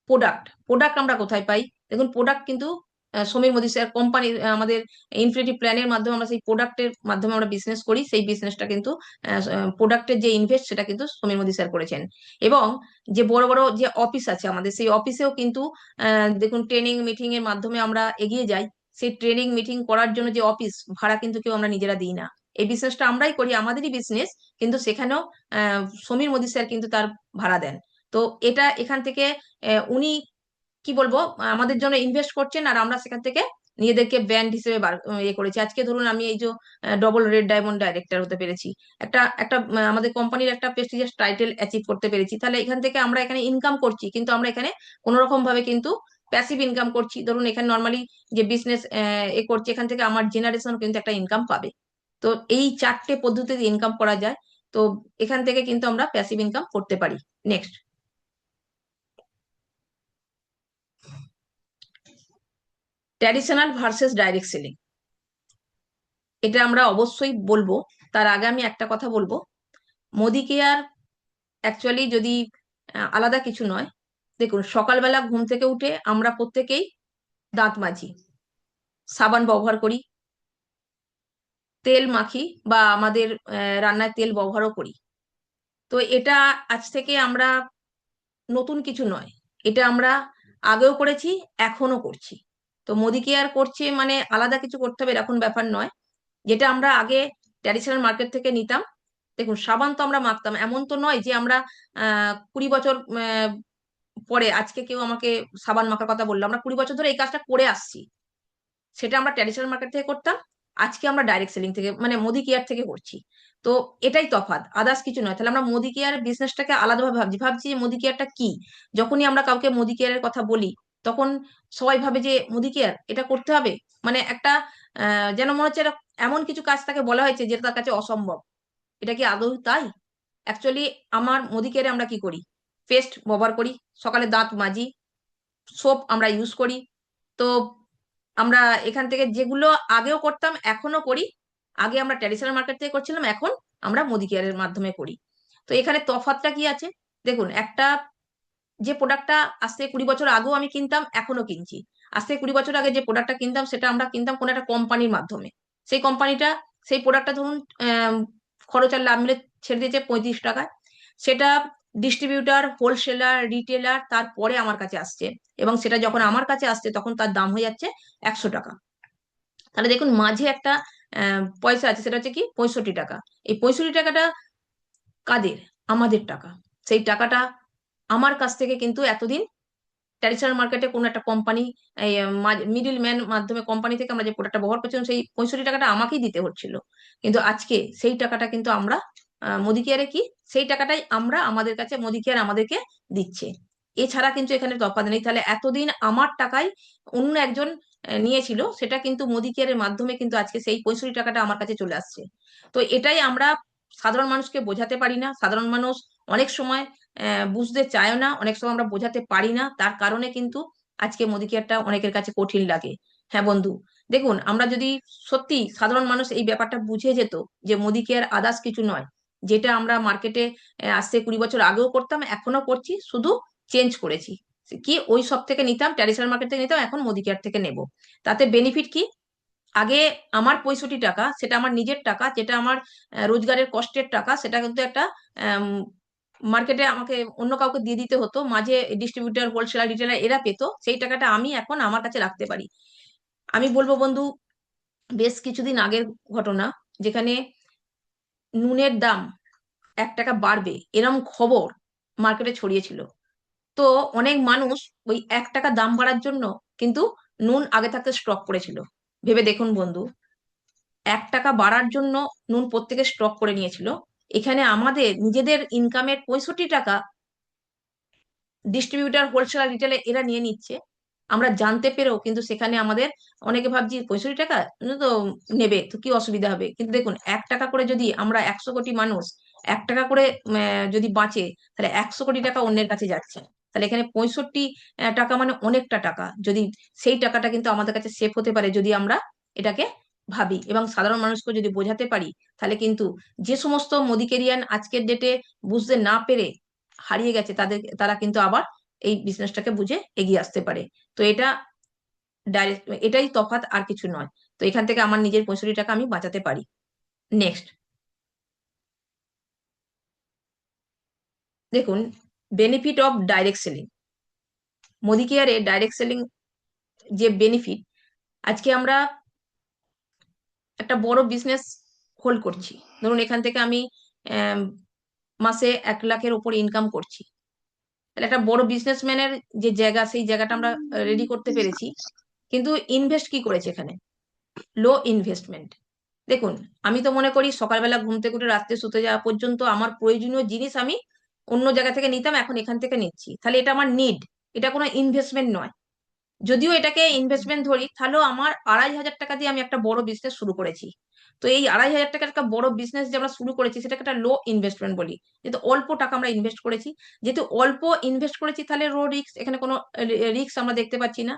প্রোডাক্ট। প্রোডাক্ট আমরা কোথায় পাই? দেখুন, প্রোডাক্ট কিন্তু সমীর মোদী স্যার কোম্পানি, আমাদের ইনফিনিটি প্ল্যানের মাধ্যমে আমরা সেই প্রোডাক্টের মাধ্যমে আমরা বিজনেস করি, সেই বিজনেসটা কিন্তু প্রোডাক্টের যে ইনভেস্ট সেটা কিন্তু সমীর মোদী স্যার করেছেন। এবং যে বড় বড় যে অফিস আছে আমাদের, সেই অফিসেও কিন্তু দেখুন, ট্রেনিং মিটিং এর মাধ্যমে আমরা এগিয়ে যাই। সেই ট্রেনিং মিটিং করার জন্য যে অফিস ভাড়া কিন্তু কেউ আমরা নিজেরা দিই না, এই বিজনেসটা আমরাই করি, আমাদেরই বিজনেস, কিন্তু সেখানেও সমীর মোদী স্যার কিন্তু তার ভাড়া দেন। তো এটা এখান থেকে উনি কি বলবো আমাদের জন্য ইনভেস্ট করছেন, আর আমরা সেখান থেকে নিজেদেরকে ব্র্যান্ড হিসেবে ইয়ে করেছি। আজকে ধরুন আমি এই যে ডবল রেড ডায়মন্ড ডাইরেক্টর হতে পেরেছি, একটা একটা আমাদের কোম্পানির একটা প্রেস্টিজিয়াস টাইটেল অ্যাচিভ করতে পেরেছি, তাহলে এখান থেকে আমরা এখানে ইনকাম করছি, কিন্তু আমরা এখানে কোনো রকম ভাবে কিন্তু প্যাসিভ ইনকাম করছি। ধরুন এখানে নর্মালি যে বিজনেস এ করছে, এখান থেকে আমার জেনারেশন কিন্তু একটা ইনকাম পাবে। তো এই চারটে পদ্ধতিতে ইনকাম করা যায়। তো এখান থেকে কিন্তু আমরা প্যাসিভ ইনকাম করতে পারি। Next, traditional versus direct selling, এটা আমরা অবশ্যই বলবো। তার আগে আমি একটা কথা বলবো, মোদি কেয়ার অ্যাকচুয়ালি যদি আলাদা কিছু নয়। দেখুন সকালবেলা ঘুম থেকে উঠে আমরা প্রত্যেকেই দাঁত মাজি, সাবান ব্যবহার করি, তেল মাখি, বা আমাদের রান্নায় তেল ব্যবহারও করি। তো এটা আজ থেকে আমরা নতুন কিছু নয়, এটা আমরা আগেও করেছি, এখনো করছি। তো মোদি কেয়ার করছে মানে আলাদা কিছু করতে হবে এরকম ব্যাপার নয়। যেটা আমরা আগে ট্র্যাডিশনাল মার্কেট থেকে নিতাম, দেখুন সাবান তো আমরা মাখতাম, এমন তো নয় যে আমরা 20 বছর পরে আজকে কেউ আমাকে সাবান মাখার কথা বললো, আমরা 20 বছর ধরে এই কাজটা করে আসছি। সেটা আমরা ট্র্যাডিশনাল মার্কেট থেকে করতাম, আজকে আমরা ডাইরেক্ট সেলিং থেকে মানে মোদি কেয়ার থেকে করছি। তো এটাই তফাৎ, আদার্স কিছু নয়। তাহলে আমরা মোদি কেয়ার বিজনেসটাকে আলাদাভাবে ভাবছি ভাবছি যে মোদি কেয়ারটা কি। যখনই আমরা কাউকে মোদি কেয়ারের কথা বলি, তখন সবাই ভাবে যে মোদি কেয়ার এটা করতে হবে, মানে একটা যেন মনে হচ্ছে এটা এমন কিছু কাজ তাকে বলা হয়েছে যেটা তার কাছে অসম্ভব। এটা কি আদৌ তাই? অ্যাকচুয়ালি আমার মোদি কেয়ারে আমরা কি করি, পেস্ট ব্যবহার করি, সকালে দাঁত মাজি, সোপ আমরা ইউজ করি। তো আমরা এখান থেকে যেগুলো আগেও করতাম এখনো করি, আগে আমরা ট্র্যাডিশনাল মার্কেট থেকে করছিলাম, এখন আমরা মোদি কেয়ারের মাধ্যমে করি। তো এখানে তফাৎটা কি আছে, দেখুন একটা যে প্রোডাক্টটা আজ থেকে 20 বছর আগেও আমি কিনতাম, এখনো কিনছি। আজ থেকে 20 বছর আগে যে প্রোডাক্টটা কিনতাম সেটা আমরা কিনতাম কোনো একটা কোম্পানির মাধ্যমে। সেই কোম্পানিটা সেই প্রোডাক্টটা ধরুন খরচ আর লাভ মিলে ছেড়ে দিয়েছে 35 টাকায়, সেটা ডিস্ট্রিবিউটার, হোলসেলার, রিটেলার তারপরে আমার কাছে আসছে, এবং সেটা যখন আমার কাছে আসছে তখন তার দাম হয়ে যাচ্ছে 100 টাকা। তাহলে দেখুন মাঝে একটা পয়সা আছে, সেটা হচ্ছে কি 65 টাকা। এই 65 টাকাটা কাদের? আমাদের টাকা। সেই টাকাটা আমার কাছ থেকে কিন্তু এতদিন ট্র্যাডিশনাল মার্কেটে কোনো একটা কোম্পানি, এই মিডিল ম্যান মাধ্যমে কোম্পানি থেকে আমরা যে প্রোডাক্টটা ব্যবহার করছিলাম, সেই 65 টাকাটা আমাকেই দিতে হচ্ছিল। কিন্তু আজকে সেই টাকাটা কিন্তু আমরা মোদি কেয়ারে কি, সেই টাকাটাই আমরা আমাদের কাছে মোদি কেয়ার আমাদেরকে দিচ্ছে। এছাড়া কিন্তু এখানে তফাৎ নেই। তাহলে এতদিন আমার টাকায় অন্য একজন নিয়েছিল, সেটা কিন্তু মোদি কেয়ারের মাধ্যমে কিন্তু আজকে সেই 65 টাকাটা আমার কাছে চলে আসছে। তো এটাই আমরা সাধারণ মানুষকে বোঝাতে পারি না। সাধারণ মানুষ অনেক সময় বুঝতে চায় না, অনেক সময় আমরা বোঝাতে পারি না, তার কারণে কিন্তু আজকে মোদি কেয়ারটা অনেকের কাছে কঠিন লাগে। হ্যাঁ বন্ধু, দেখুন আমরা যদি সত্যি সাধারণ মানুষ এই ব্যাপারটা বুঝে যেত যে মোদি কেয়ার আদার্স কিছু নয়, যেটা আমরা মার্কেটে আজ থেকে 20 বছর আগেও করতাম, এখনো করছি, শুধু চেঞ্জ করেছি। কি ওই সব থেকে নিতাম, ট্র্যাডিশনাল মার্কেট থেকে নিতাম, এখন মোদি কেয়ার থেকে নেব। তাতে বেনিফিট কি, আগে আমার 65 টাকা সেটা আমার নিজের টাকা, যেটা আমার রোজগারের কষ্টের টাকা, সেটা কিন্তু একটা মার্কেটে আমাকে অন্য কাউকে দিয়ে দিতে হতো, মাঝে ডিস্ট্রিবিউটর, হোলসেলার, রিটেলার এরা পেত। সেই টাকাটা আমি এখন আমার কাছে রাখতে পারি। আমি বলবো বন্ধু, বেশ কিছুদিন আগের ঘটনা, যেখানে নুনের দাম 1 টাকা বাড়বে এরম খবর মার্কেটে ছড়িয়েছিল। তো অনেক মানুষ ওই 1 টাকা দাম বাড়ার জন্য কিন্তু নুন আগে থাকতে স্টক করেছিল। ভেবে দেখুন বন্ধু, 1 টাকা বাড়ার জন্য নুন প্রত্যেকে স্টক করে নিয়েছিল। এখানে আমাদের নিজেদের ইনকামের 65 টাকা ডিস্ট্রিবিউটার, হোলসেলার, রিটেলে এরা নিয়ে নিচ্ছে। আমরা জানতে পেরেও কিন্তু সেখানে আমাদের অনেকে ভাবছি 65 টাকা তো নেবে, তো কি অসুবিধা হবে। কিন্তু দেখুন 1 টাকা করে যদি আমরা 100 কোটি মানুষ 1 টাকা করে যদি বাঁচে, তাহলে 100 কোটি টাকা অন্যের কাছে যাচ্ছে। তাহলে এখানে 65 টাকা মানে অনেকটা টাকা। যদি সেই টাকাটা কিন্তু আমাদের কাছে সেভ হতে পারে যদি আমরা এটাকে ভাবি এবং সাধারণ মানুষকে যদি বোঝাতে পারি, তাহলে কিন্তু যে সমস্ত মোদিকেরিয়ান আজকের ডেটে বুঝতে না পেরে হারিয়ে গেছে, তারা কিন্তু আবার এই বিজনেসটাকে বুঝে এগিয়ে আসতে পারে। তো এটা ডাইরেক্ট, এটাই তফাৎ, আর কিছু নয়। তো এখান থেকে আমার নিজের 65 টাকা আমি বাঁচাতে পারি। নেক্সট, দেখুন benefit of direct selling. Modi কেয়ারে ডাইরেক্ট সেলিং যে বেনিফিট, আজকে আমরা একটা বড় বিজনেস হোল্ড করছি, ধরুন এখান থেকে আমি আম, মাসে 1 লাখের উপর ইনকাম করছি। তাহলে একটা বড় বিজনেসম্যানের যে জায়গা, সেই জায়গাটা আমরা রেডি করতে পেরেছি। কিন্তু ইনভেস্ট কি করেছে এখানে? লো ইনভেস্টমেন্ট। দেখুন, আমি তো মনে করি সকালবেলা ঘুম থেকে উঠে রাত্রে শুতে যাওয়া পর্যন্ত আমার প্রয়োজনীয় জিনিস আমি অন্য জায়গা থেকে নিতাম, এখন এখান থেকে নিচ্ছি, তাহলে এটা আমার নিড, এটা কোনো ইনভেস্টমেন্ট নয়। যদিও এটাকে ইনভেস্টমেন্ট ধরি, তাহলেও আমার 2,500 টাকা দিয়ে আমি একটা বড় বিজনেস শুরু করেছি। তো এই 2,500 টাকার একটা বড় বিজনেস যে আমরা শুরু করেছি, সেটাকে একটা লো ইনভেস্টমেন্ট বলি, যেহেতু অল্প টাকা আমরা ইনভেস্ট করেছি। যেহেতু অল্প ইনভেস্ট করেছি, তাহলে লো রিস্ক, এখানে কোনো রিস্ক আমরা দেখতে পাচ্ছি না।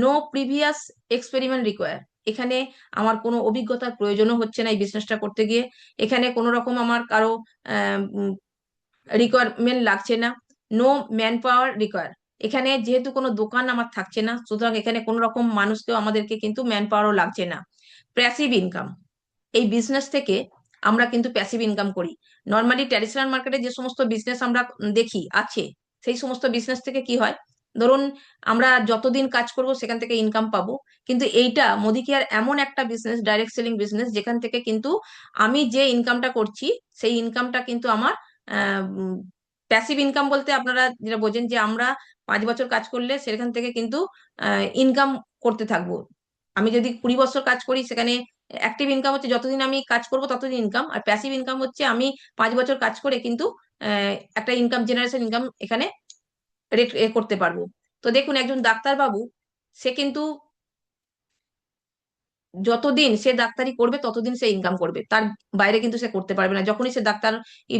নো প্রিভিয়াস এক্সপেরিমেন্ট রিকোয়ার, এখানে আমার কোনো অভিজ্ঞতার প্রয়োজনও হচ্ছে না এই বিজনেসটা করতে গিয়ে। এখানে কোনো রকম আমার কারো রিকোয়ারমেন্ট লাগছে না। নো ম্যান পাওয়ার রিকোয়ার, এখানে যেহেতু কোনো দোকান আমার থাকছে না, সুতরাং এখানে কোনো রকম মানুষকেও আমাদেরকে কিন্তু ম্যান পাওয়ারও লাগছে না। প্যাসিভ ইনকাম, এই বিজনেস থেকে আমরা কিন্তু প্যাসিভ ইনকাম করি। নর্মালি ট্র্যাডিশনাল মার্কেটে যে সমস্ত বিজনেস আমরা দেখি আছে, সেই সমস্ত বিজনেস থেকে কি হয়, ধরুন আমরা যতদিন কাজ করব সেখান থেকে ইনকাম পাবো। কিন্তু এইটা মোদি কেয়ার এমন একটা বিজনেস, ডাইরেক্ট সেলিং বিজনেস, যেখান থেকে কিন্তু আমি যে ইনকামটা করছি, সেই ইনকামটা কিন্তু আমার প্যাসিভ ইনকাম বলতে আপনারা যেটা বোঝেন, যে আমরা 5 বছর কাজ করলে সেখান থেকে কিন্তু ইনকাম করতে থাকবো। আমি যদি 20 বছর কাজ করি, সেখানে অ্যাক্টিভ ইনকাম হচ্ছে যতদিন আমি কাজ করব ততদিন ইনকাম, আর প্যাসিভ ইনকাম হচ্ছে আমি 5 বছর কাজ করে কিন্তু একটা ইনকাম, জেনারেশন ইনকাম এখানে করতে পারবো। তো দেখুন, একজন ডাক্তার বাবু, সে কিন্তু যতদিন সে ডাক্তারি করবে ততদিন সে ইনকাম করবে, তার বাইরে কিন্তু সে করতে পারবে না। যখনই সে ডাক্তার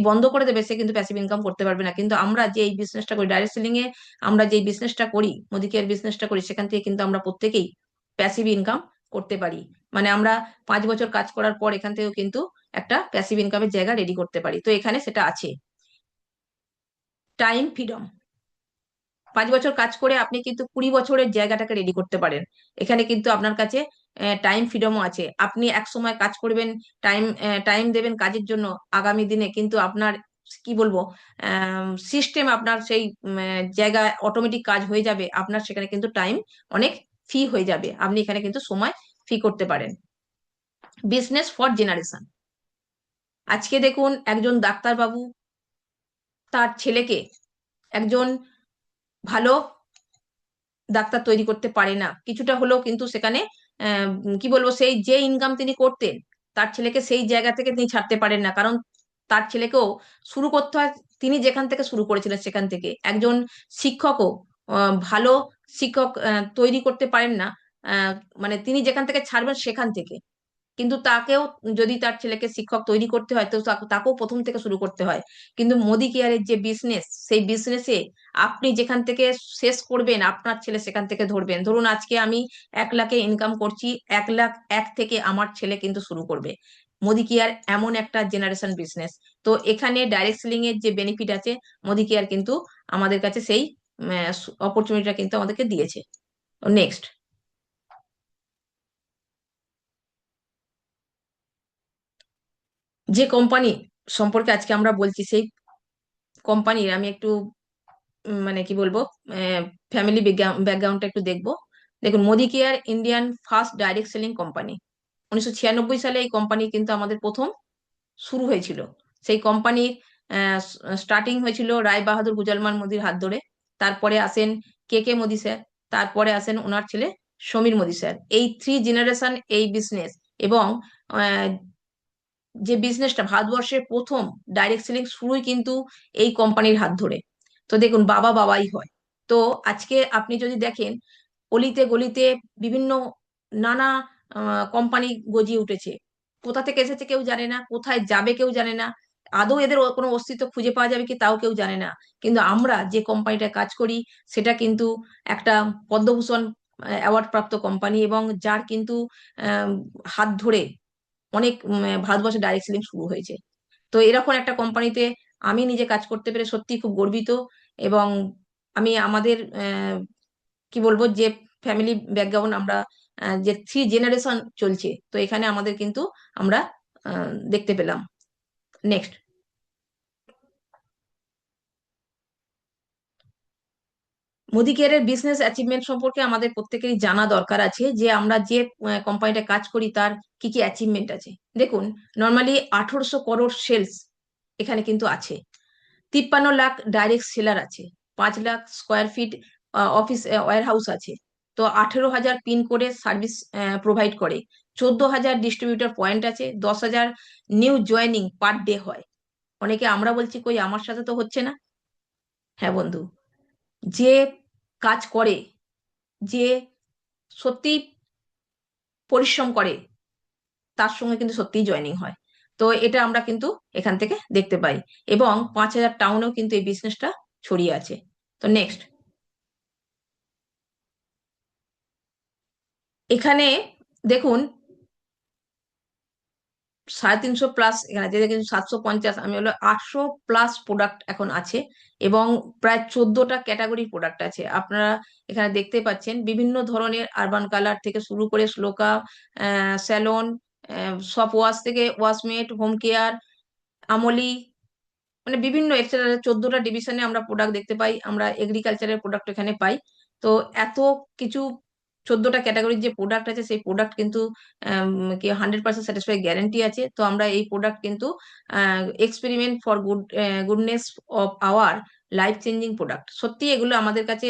বন্ধ করে দেবে, সে কিন্তু প্যাসিভ ইনকাম করতে পারবে না। কিন্তু আমরা যে এই বিজনেসটা করি, ডাইরেক্ট সেলিং এ আমরা যে বিজনেসটা করি, মোদি কেয়ার বিজনেসটা করি, সেখান থেকে কিন্তু আমরা প্রত্যেকেই প্যাসিভ ইনকাম করতে পারি। মানে আমরা 5 বছর কাজ করার পর এখান থেকেও কিন্তু একটা প্যাসিভ ইনকামের জায়গা রেডি করতে পারি। তো এখানে সেটা আছে। টাইম ফ্রিডম, 5 বছর কাজ করে আপনি কিন্তু 20 বছরের জায়গাটাকে রেডি করতে পারেন। এখানে কিন্তু আপনার কাছে টাইম ফ্রিডমও আছে। আপনি এক সময় কাজ করবেন, টাইম টাইম দেবেন কাজের জন্য, আগামী দিনে কিন্তু আপনার কি বলবো, সিস্টেম আপনার সেই জায়গায় অটোমেটিক কাজ হয়ে যাবে, আপনার সেখানে কিন্তু টাইম অনেক ফ্রি হয়ে যাবে, আপনি এখানে কিন্তু সময় ফ্রি করতে পারেন। বিজনেস ফর জেনারেশন, আজকে দেখুন একজন ডাক্তারবাবু তার ছেলেকে একজন ভালো ডাক্তার তৈরি করতে পারে না, কিছুটা হলেও কিন্তু সেখানে কি বলবো, সেই যে ইনকাম তিনি করতেন, তার ছেলেকে সেই জায়গা থেকে তিনি ছাড়তে পারেন না, কারণ তার ছেলেকেও শুরু করতে হয় তিনি যেখান থেকে শুরু করেছিলেন সেখান থেকে। একজন শিক্ষকও ভালো শিক্ষক তৈরি করতে পারেন না, আহ, মানে তিনি যেখান থেকে ছাড়বেন সেখান থেকে। কিন্তু তাকেও যদি তার ছেলেকে শিক্ষক তৈরি করতে হয়, তো তাকেও প্রথম থেকে শুরু করতে হয়। কিন্তু মোদি কেয়ারের যে বিজনেস, সেই বিজনেসে আপনি যেখান থেকে শেষ করবেন, আপনার ছেলে সেখান থেকে ধরবেন। ধরুন আজকে আমি 1 লাখে ইনকাম করছি, 1 লাখ 1 থেকে আমার ছেলে কিন্তু শুরু করবে। মোদি কেয়ার এমন একটা জেনারেশন বিজনেস। তো এখানে ডাইরেক্ট সেলিং এর যে বেনিফিট আছে, মোদি কেয়ার কিন্তু আমাদের কাছে সেই অপরচুনিটিটা কিন্তু আমাদেরকে দিয়েছে। নেক্সট, যে কোম্পানি সম্পর্কে আজকে আমরা বলছি, সেই কোম্পানির আমি একটু মানে কি বলবো, ফ্যামিলি ব্যাকগ্রাউন্ডটা একটু দেখবো। দেখুন, Modi care Indian first direct selling company. 1996 সালে এই কোম্পানি কিন্তু আমাদের প্রথম শুরু হয়েছিল। সেই কোম্পানির স্টার্টিং হয়েছিল রায় বাহাদুর গুজলমান মোদির হাত ধরে। তারপরে আসেন কে কে মোদি স্যার, তারপরে আসেন ওনার ছেলে সমীর মোদি স্যার। এই 3 জেনারেশন এই বিজনেস, এবং আহ, যে বিজনেসটা ভারতবর্ষের প্রথম ডাইরেক্ট সেলিং শুরুই কিন্তু এই কোম্পানির হাত ধরে। তো দেখুন, বাবা বাবাই হয়। তো আজকে আপনি যদি দেখেন, অলিতে গলিতে বিভিন্ন নানা কোম্পানি গজিয়ে উঠেছে। কোথা থেকে এসেছে কেউ জানে না, কোথায় যাবে কেউ জানে না, আদৌ এদের কোনো অস্তিত্ব খুঁজে পাওয়া যাবে কি তাও কেউ জানে না। কিন্তু আমরা যে কোম্পানিটা কাজ করি, সেটা কিন্তু একটা পদ্মভূষণ অ্যাওয়ার্ড প্রাপ্ত কোম্পানি, এবং যার কিন্তু হাত ধরে অনেক ভারতবর্ষে ডাইরেক্ট সেলিং শুরু হয়েছে। তো এরকম একটা কোম্পানিতে আমি নিজে কাজ করতে পেরে সত্যি খুব গর্বিত। এবং আমি আমাদের কি বলবো, যে ফ্যামিলি ব্যাকগ্রাউন্ড, আমরা যে 3 জেনারেশন চলছে, তো এখানে আমাদের কিন্তু আমরা দেখতে পেলাম। নেক্সট, মোদি কেয়ারের বিজনেস অ্যাচিভমেন্ট সম্পর্কে আমাদের প্রত্যেকেরই জানা দরকার আছে, যে আমরা যে কোম্পানিটা কাজ করি তার কি কি অ্যাচিভমেন্ট আছে। দেখুন, নর্মালি 1800 করোড় সেলস এখানে কিন্তু আছে, 53 লাখ ডাইরেক্ট সেলার আছে, 5 lakh square feet office warehouse আছে। তো 18,000 পিন কোডে সার্ভিস প্রোভাইড করে। 14,000 ডিস্ট্রিবিউটর পয়েন্ট আছে। 10,000 নিউ জয়েনিং পার ডে হয়। অনেকে আমরা বলছি কই আমার সাথে তো হচ্ছে না। হ্যাঁ বন্ধু, যে কাজ করে, যে সত্যি পরিশ্রম করে, তার সঙ্গে কিন্তু সত্যিই জয়েনিং হয়। তো এটা আমরা কিন্তু এখান থেকে দেখতে পাই, এবং 5,000 টাউনেও কিন্তু এই বিজনেসটা ছড়িয়ে আছে। তো নেক্সট, এখানে দেখুন 350 প্লাস, এখানে যে কিন্তু 750, আমি হলো 800 প্লাস প্রোডাক্ট এখন আছে, এবং প্রায় 14টা ক্যাটাগরির প্রোডাক্ট আছে। আপনারা এখানে দেখতে পাচ্ছেন বিভিন্ন ধরনের আরবান কালার থেকে শুরু করে শ্লোকা, স্যালন, সব ওয়াশ থেকে ওয়াশমেট, হোম কেয়ার, আমলি, মানে বিভিন্ন এক্সট্রা 14টা ডিভিশনে আমরা প্রোডাক্ট দেখতে পাই। আমরা এগ্রিকালচারের প্রোডাক্ট এখানে পাই। তো এত কিছু 14টা ক্যাটাগরির যে প্রোডাক্ট আছে, সেই প্রোডাক্ট কিন্তু কি 100% স্যাটিসফাই গ্যারান্টি আছে। তো আমরা এই প্রোডাক্ট কিন্তু experiment for goodness of our life changing product. সত্যি এগুলো আমাদের কাছে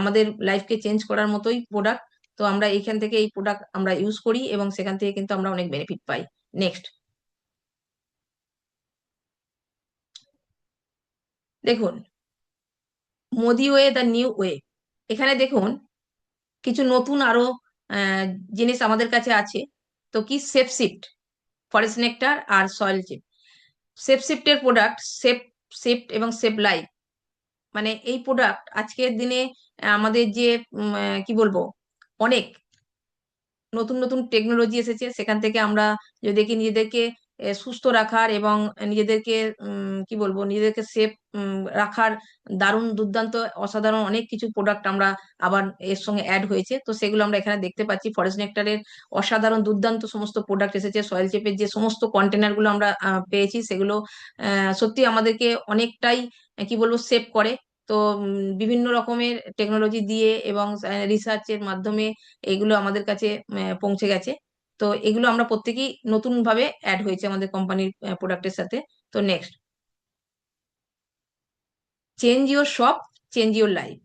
আমাদের লাইফকে চেঞ্জ করার মতোই প্রোডাক্ট। তো আমরা এইখান থেকে এই প্রোডাক্ট আমরা ইউজ করি, এবং সেখান থেকে কিন্তু আমরা অনেক বেনিফিট পাই। নেক্সট, দেখুন Modi way the new way. এখানে দেখুন কিছু নতুন আরো জিনিস আমাদের কাছে আছে। তো কি, সেফ শিফট, ফরেস্ট নেক্টার আর সয়েল চিপ। সেফ শিফটের প্রোডাক্ট, সেফ শিফট এবং সেফ লাইফ, মানে এই প্রোডাক্ট আজকের দিনে আমাদের যে কি বলবো, অনেক নতুন নতুন টেকনোলজি এসেছে। সেখান থেকে আমরা যদি দেখি নিজেদেরকে সুস্থ রাখার, এবং নিজেদেরকে কি বলবো, নিজেদেরকে সেফ রাখার দারুণ দুর্দান্ত অসাধারণ অনেক কিছু প্রোডাক্ট আমরা আবার এর সঙ্গে অ্যাড হয়েছে। তো সেগুলো আমরা এখানে দেখতে পাচ্ছি। ফরেস্ট নেক্টারের অসাধারণ দুর্দান্ত সমস্ত প্রোডাক্ট এসেছে। সয়েল চেপের যে সমস্ত কন্টেনার গুলো আমরা পেয়েছি, সেগুলো সত্যি আমাদেরকে অনেকটাই কি বলবো সেভ করে। তো বিভিন্ন রকমের টেকনোলজি দিয়ে এবং রিসার্চের মাধ্যমে এগুলো আমাদের কাছে পৌঁছে গেছে। তো এগুলো আমরা প্রত্যেকেই নতুন ভাবে অ্যাড হয়েছে আমাদের কোম্পানির প্রোডাক্টের সাথে। তো next, change your shop, change your life.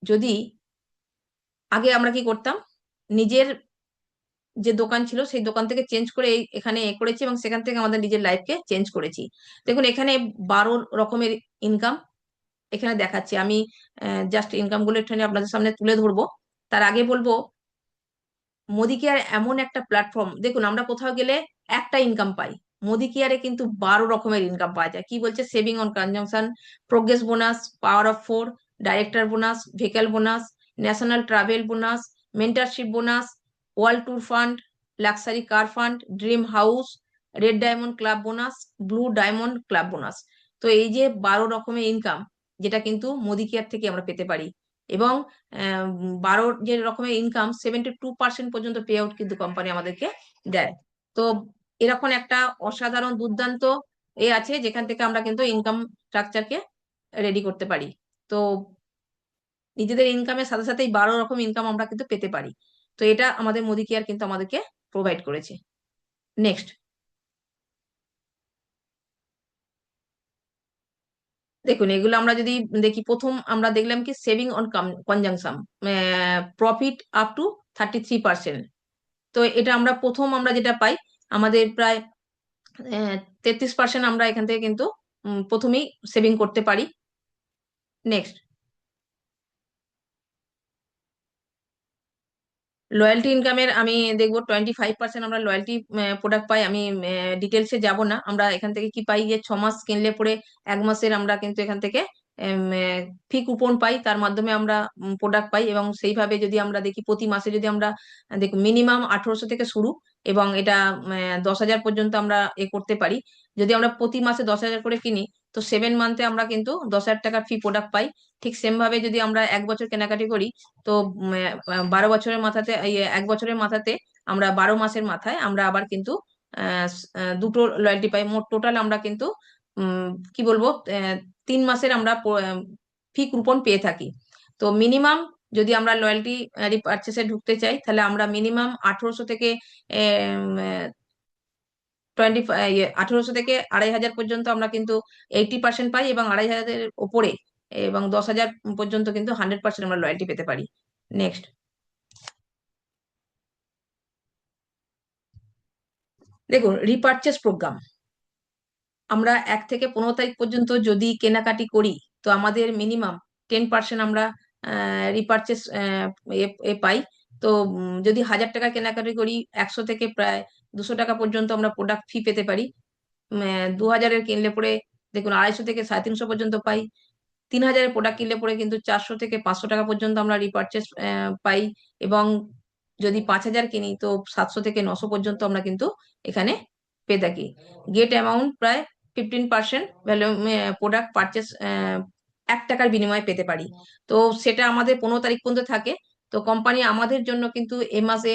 যদি আগে আমরা কি করতাম, নিজের যে দোকান ছিল সেই দোকান থেকে চেঞ্জ করে এখানে করেছি, এবং সেখান থেকে আমাদের নিজের লাইফকে চেঞ্জ করেছি। দেখুন এখানে 12 রকমের ইনকাম এখানে দেখাচ্ছি। আমি জাস্ট ইনকাম গুলো একটুখানি আপনাদের সামনে তুলে ধরবো। তার আগে বলবো, মোদি কেয়ার এমন একটা প্ল্যাটফর্ম, দেখুন আমরা কোথাও গেলে একটা ইনকাম পাই, মোদি কেয়ারে কিন্তু 12 রকমের ইনকাম পাওয়া যায়। কি বলছে, saving on consumption, progress bonus, power of 4, director bonus, vehicle bonus, national travel bonus, mentorship bonus, world tour fund, luxury car fund, dream house, red diamond club bonus, blue diamond club bonus. তো এই যে 12 রকমের income, যেটা কিন্তু Modi care থেকে আমরা পেতে পারি। এবং 12 যে রকমের ইনকাম, 72% পর্যন্ত পে আউট কিন্তু কোম্পানি আমাদেরকে দেয়। তো এরকম একটা অসাধারণ দুর্দান্ত আছে, যেখান থেকে আমরা কিন্তু ইনকাম স্ট্রাকচারকে রেডি করতে পারি। তো নিজেদের ইনকামের সাথে সাথে এই 12 রকম ইনকাম আমরা কিন্তু পেতে পারি। তো এটা আমাদের মোদি কেয়ার কিন্তু আমাদেরকে প্রোভাইড করেছে। নেক্সট, দেখুন এগুলো আমরা যদি দেখি, প্রথম আমরা দেখলাম কি, saving on conjunction, profit up to 33%। তো এটা আমরা প্রথম আমরা যেটা পাই, আমাদের প্রায় 33% আমরা এখান থেকে কিন্তু প্রথমেই সেভিং করতে পারি। নেক্সট, লয়্যালটি ইনকামের আমি দেখবো 25% আমরা লয়্যালটি প্রোডাক্ট পাই। আমি ডিটেলসে যাব না। আমরা এখান থেকে কি পাই, যে 6 মাস কিনলে পরে 1 মাসের আমরা কিন্তু এখান থেকে ফি কুপন পাই, তার মাধ্যমে আমরা প্রোডাক্ট পাই। এবং সেইভাবে যদি আমরা দেখি, প্রতি মাসে যদি আমরা দেখি মিনিমাম 1800 থেকে শুরু, এবং এটা 10,000 পর্যন্ত আমরা করতে পারি। যদি আমরা প্রতি মাসে 10,000 করে কিনি, তো 7 মান্থে আমরা কিন্তু 10,000 টাকার ফি প্রোডাক্ট পাই। ঠিক সেম ভাবে যদি আমরা 1 বছর কেনাকাটি করি, তো 12 বছরের মাথাতে 1 বছরের মাথাতে আমরা 12 মাসের মাথায় আমরা আবার কিন্তু দুটো লয়্যালটি পাই। মোট টোটাল আমরা কিন্তু কি বলবো 3 মাসের আমরা ফি কুপন পেয়ে থাকি। তো মিনিমাম যদি আমরা লয়্যালটি রিপারচেসে ঢুকতে চাই, তাহলে আমরা মিনিমাম 1800 থেকে 1800 থেকে 2,500 পর্যন্ত আমরা কিন্তু 80% পাই, এবং 2,500-এর ওপরে এবং 10,000 পর্যন্ত কিন্তু 100% আমরা লয়্যালটি পেতে পারি। নেক্সট, দেখুন রিপারচেস প্রোগ্রাম। আমরা 1 থেকে 15 তারিখ পর্যন্ত যদি কেনাকাটি করি তো আমাদের মিনিমাম 10% আমরা রিপারচেস পাই। তো যদি 1,000 টাকা কেনাকাটি করি 100 থেকে প্রায় 200 টাকা পর্যন্ত আমরা প্রোডাক্ট ফি পেতে পারি। 2,000-এর কিনলে পরে দেখুন 250 থেকে 350 পর্যন্ত পাই। 3,000-এর প্রোডাক্ট কিনলে পরে কিন্তু 400 থেকে 500 টাকা পর্যন্ত আমরা রিপারচেস পাই। এবং যদি 5,000 কিনি তো 700 থেকে 900 পর্যন্ত আমরা কিন্তু এখানে পেয়ে থাকি। গেট অ্যামাউন্ট প্রায় 15% ভ্যালু প্রোডাক্ট পারচেস 1 টাকার বিনিময়ে পেতে পারি। তো সেটা আমাদের 15 তারিখ পর্যন্ত থাকে। তো কোম্পানি আমাদের জন্য কিন্তু এ মাসে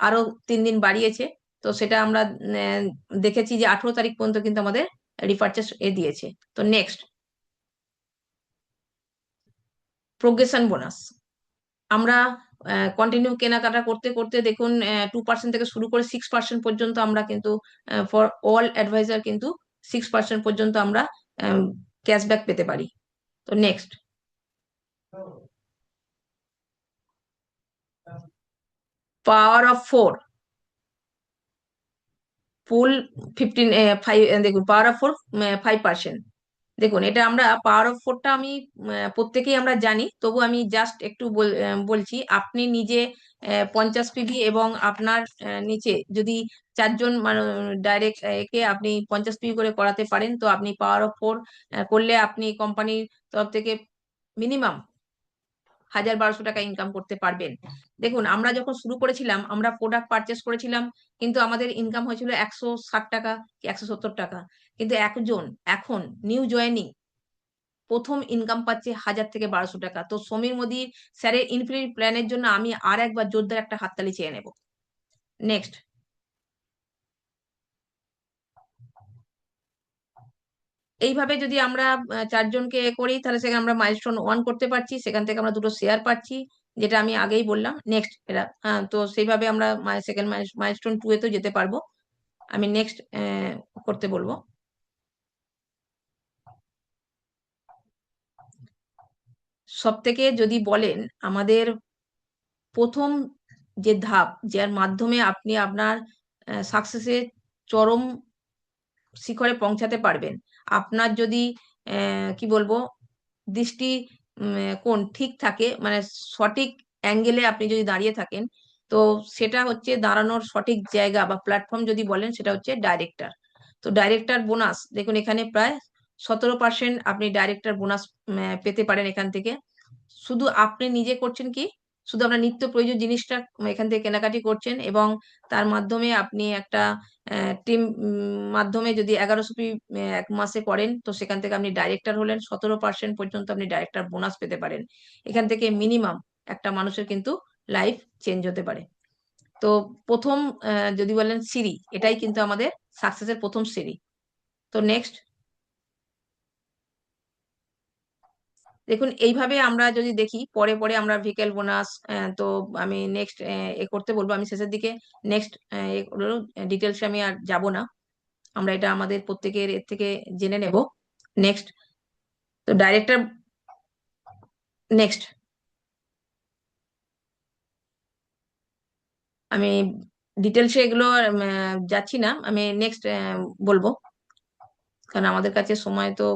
আরো 3 দিন বাড়িয়েছে। তো সেটা আমরা দেখেছি যে 18 তারিখ পর্যন্ত কিন্তু আমাদের রিপারচেস দিয়েছে। তো নেক্সট, প্রোগ্রেশন বোনাস। আমরা কন্টিনিউ কেনাকাটা করতে করতে দেখুন 2% থেকে শুরু করে 6% পর্যন্ত আমরা কিন্তু ফর অল অ্যাডভাইজার কিন্তু 6% পর্যন্ত আমরা ক্যাশব্যাক পেতে পারি। তো নেক্সট, পাওয়ার অফ 4 ফুল 5 দেখুন পাওয়ার অফ 4 5%। দেখুন এটা আমরা পাওয়ার অফ 4টা আমি প্রত্যেকেই আমরা জানি, তবু আমি জাস্ট একটু বলছি। আপনি নিজে 50 পিভি এবং আপনার নিচে যদি 4 জন মানে ডাইরেক্ট একে আপনি 50 পিভি করে করাতে পারেন তো আপনি পাওয়ার অফ 4 করলে আপনি কোম্পানির তরফ থেকে মিনিমাম 1,000-1,200 টাকা ইনকাম করতে পারবেন। দেখুন আমরা যখন শুরু করেছিলাম আমরা প্রোডাক্ট পারচেস করেছিলাম, কিন্তু আমাদের ইনকাম হয়েছিল 160 টাকা কি 170 টাকা। কিন্তু একজন এখন নিউ জয়েনিং প্রথম ইনকাম পাচ্ছে 1,000 থেকে 1,200 টাকা। তো সমীর মোদী স্যারের ইনফিনিটি প্ল্যানের জন্য আমি আর একবার জোরদার একটা হাততালি চেয়ে নেব। নেক্সট, এইভাবে যদি আমরা 4 জনকে করি তাহলে সেখানে আমরা মাইলস্টোন 1 করতে পারছি, সেখান থেকে আমরা 2টো শেয়ার পাচ্ছি, যেটা আমি আগেই বললাম। নেক্সট, এরা তো সেইভাবে আমরা সেকেন্ড মাইলস্টোন 2 এতেও যেতে পারবো। আমি নেক্সট করতে বলবো। সব থেকে যদি বলেন আমাদের প্রথম যে ধাপ যার মাধ্যমে আপনি আপনার সাকসেসের চরম শিখরে পৌঁছাতে পারবেন, আপনার যদি কি বলবো দৃষ্টি কোণ ঠিক থাকে, মানে সঠিক অ্যাঙ্গেলে আপনি যদি দাঁড়িয়ে থাকেন, তো সেটা হচ্ছে দাঁড়ানোর সঠিক জায়গা বা প্ল্যাটফর্ম যদি বলেন সেটা হচ্ছে ডাইরেক্টর। তো ডাইরেক্টর বোনাস দেখুন এখানে প্রায় 17% আপনি ডাইরেক্টর বোনাস পেতে পারেন এখান থেকে। শুধু আপনি নিজে করছেন কি, শুধু আপনার নিত্য প্রয়োজনীয় জিনিসটা এখান থেকে কেনাকাটি করছেন এবং তার মাধ্যমে আপনি একটা টিম মাধ্যমে যদি 1100 এক মাসে করেন তো সেখান থেকে আপনি ডাইরেক্টর হলেন, 17% পর্যন্ত আপনি ডাইরেক্টর বোনাস পেতে পারেন। এখান থেকে মিনিমাম একটা মানুষের কিন্তু লাইফ চেঞ্জ হতে পারে। তো প্রথম যদি বলেন সিঁড়ি, এটাই কিন্তু আমাদের সাকসেসের প্রথম সিঁড়ি। তো নেক্সট, দেখুন এইভাবে আমরা যদি দেখি পরে পরে আমরা ভিকেল বোনাস, তো আমি নেক্সট এ করতে বলবো, আমি শেষের দিকে নেক্সট ডিটেলসে আমি আর যাব না, আমরা এটা আমাদের প্রত্যেকের এর থেকে জেনে নেব। নেক্সট, তো ডাইরেক্টর, নেক্সট আমি ডিটেলসে এগুলো যাচ্ছি না, আমি নেক্সট বলবো, কারণ আমাদের কাছে সময় তো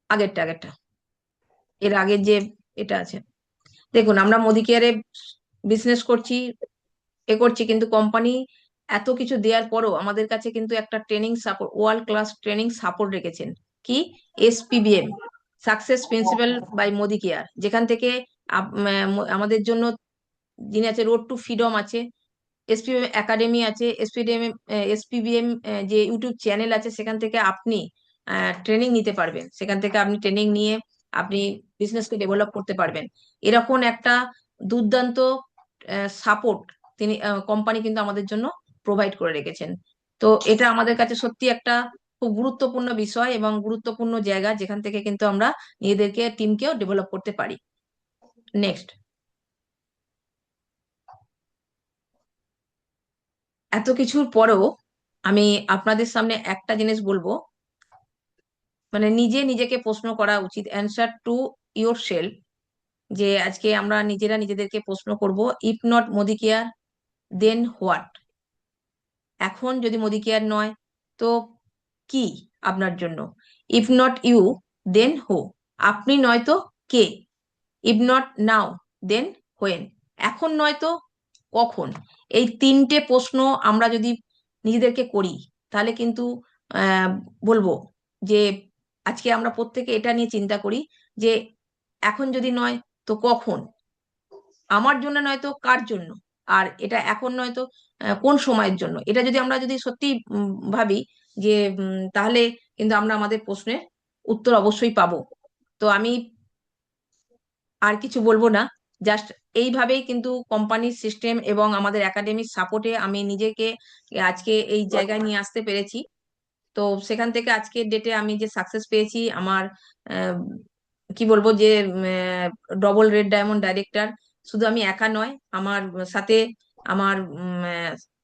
আগেরটা আগেরটা এর আগের যে এটা আছে। দেখুন আমরা মোদি কেয়ারে বিজনেস করছি, করছি, কিন্তু কোম্পানি এত কিছু দেওয়ার পরও আমাদের কাছে কিন্তু একটা training support, world class training support রেখেছেন কি, SPBM, success principle by Modi care, যেখান থেকে আমাদের জন্য যিনি আছে রোড টু ফ্রিডম আছে, এসপিবিএম একাডেমি আছে, এসপিবিএম যে ইউটিউব চ্যানেল আছে, সেখান থেকে আপনি ট্রেনিং নিতে পারবেন, সেখান থেকে আপনি ট্রেনিং নিয়ে আপনি বিজনেসকে ডেভেলপ করতে পারবেন। এরকম একটা দুর্দান্ত সাপোর্ট তিনি কোম্পানি কিন্তু আমাদের জন্য প্রোভাইড করে রেখেছেন। তো এটা আমাদের কাছে সত্যি একটা খুব গুরুত্বপূর্ণ বিষয় এবং গুরুত্বপূর্ণ জায়গা, যেখান থেকে কিন্তু আমরা নিজেদেরকে টিমকেও ডেভেলপ করতে পারি। নেক্সট, এত কিছুর পরেও আমি আপনাদের সামনে একটা জিনিস বলবো, মানে নিজে নিজেকে প্রশ্ন করা উচিত, অ্যান্সার টু ইয়োর সেলফ, যে আজকে আমরা নিজেরা নিজেদেরকে প্রশ্ন করব, if not Modi care then what. এখন যদি মোদি কেয়ার নয় তো কি আপনার জন্য? If not you then who, আপনি নয়তো কে? If not now then when, এখন নয়তো কখন? এই তিনটে প্রশ্ন আমরা যদি নিজেদেরকে করি, তাহলে কিন্তু আহ বলবো যে আজকে আমরা প্রত্যেকে এটা নিয়ে চিন্তা করি যে এখন যদি নয় তো কখন, আমার জন্য নয়তো কার জন্য, আর এটা এখন নয়তো কোন সময়ের জন্য। এটা যদি আমরা যদি সত্যি ভাবি যে তাহলে কিন্তু আমরা আমাদের প্রশ্নের উত্তর অবশ্যই পাবো। তো আমি আর কিছু বলবো না, জাস্ট এইভাবেই কিন্তু কোম্পানির সিস্টেম এবং আমাদের একাডেমির সাপোর্টে আমি নিজেকে আজকে এই জায়গায় নিয়ে আসতে পেরেছি। তো সেখান থেকে আজকের ডেটে আমি যে সাকসেস পেয়েছি, আমার আহ, কি বলবো যে ডবল রেড ডায়মন্ড ডাইরেক্টর শুধু আমি একা নয়, আমার সাথে আমার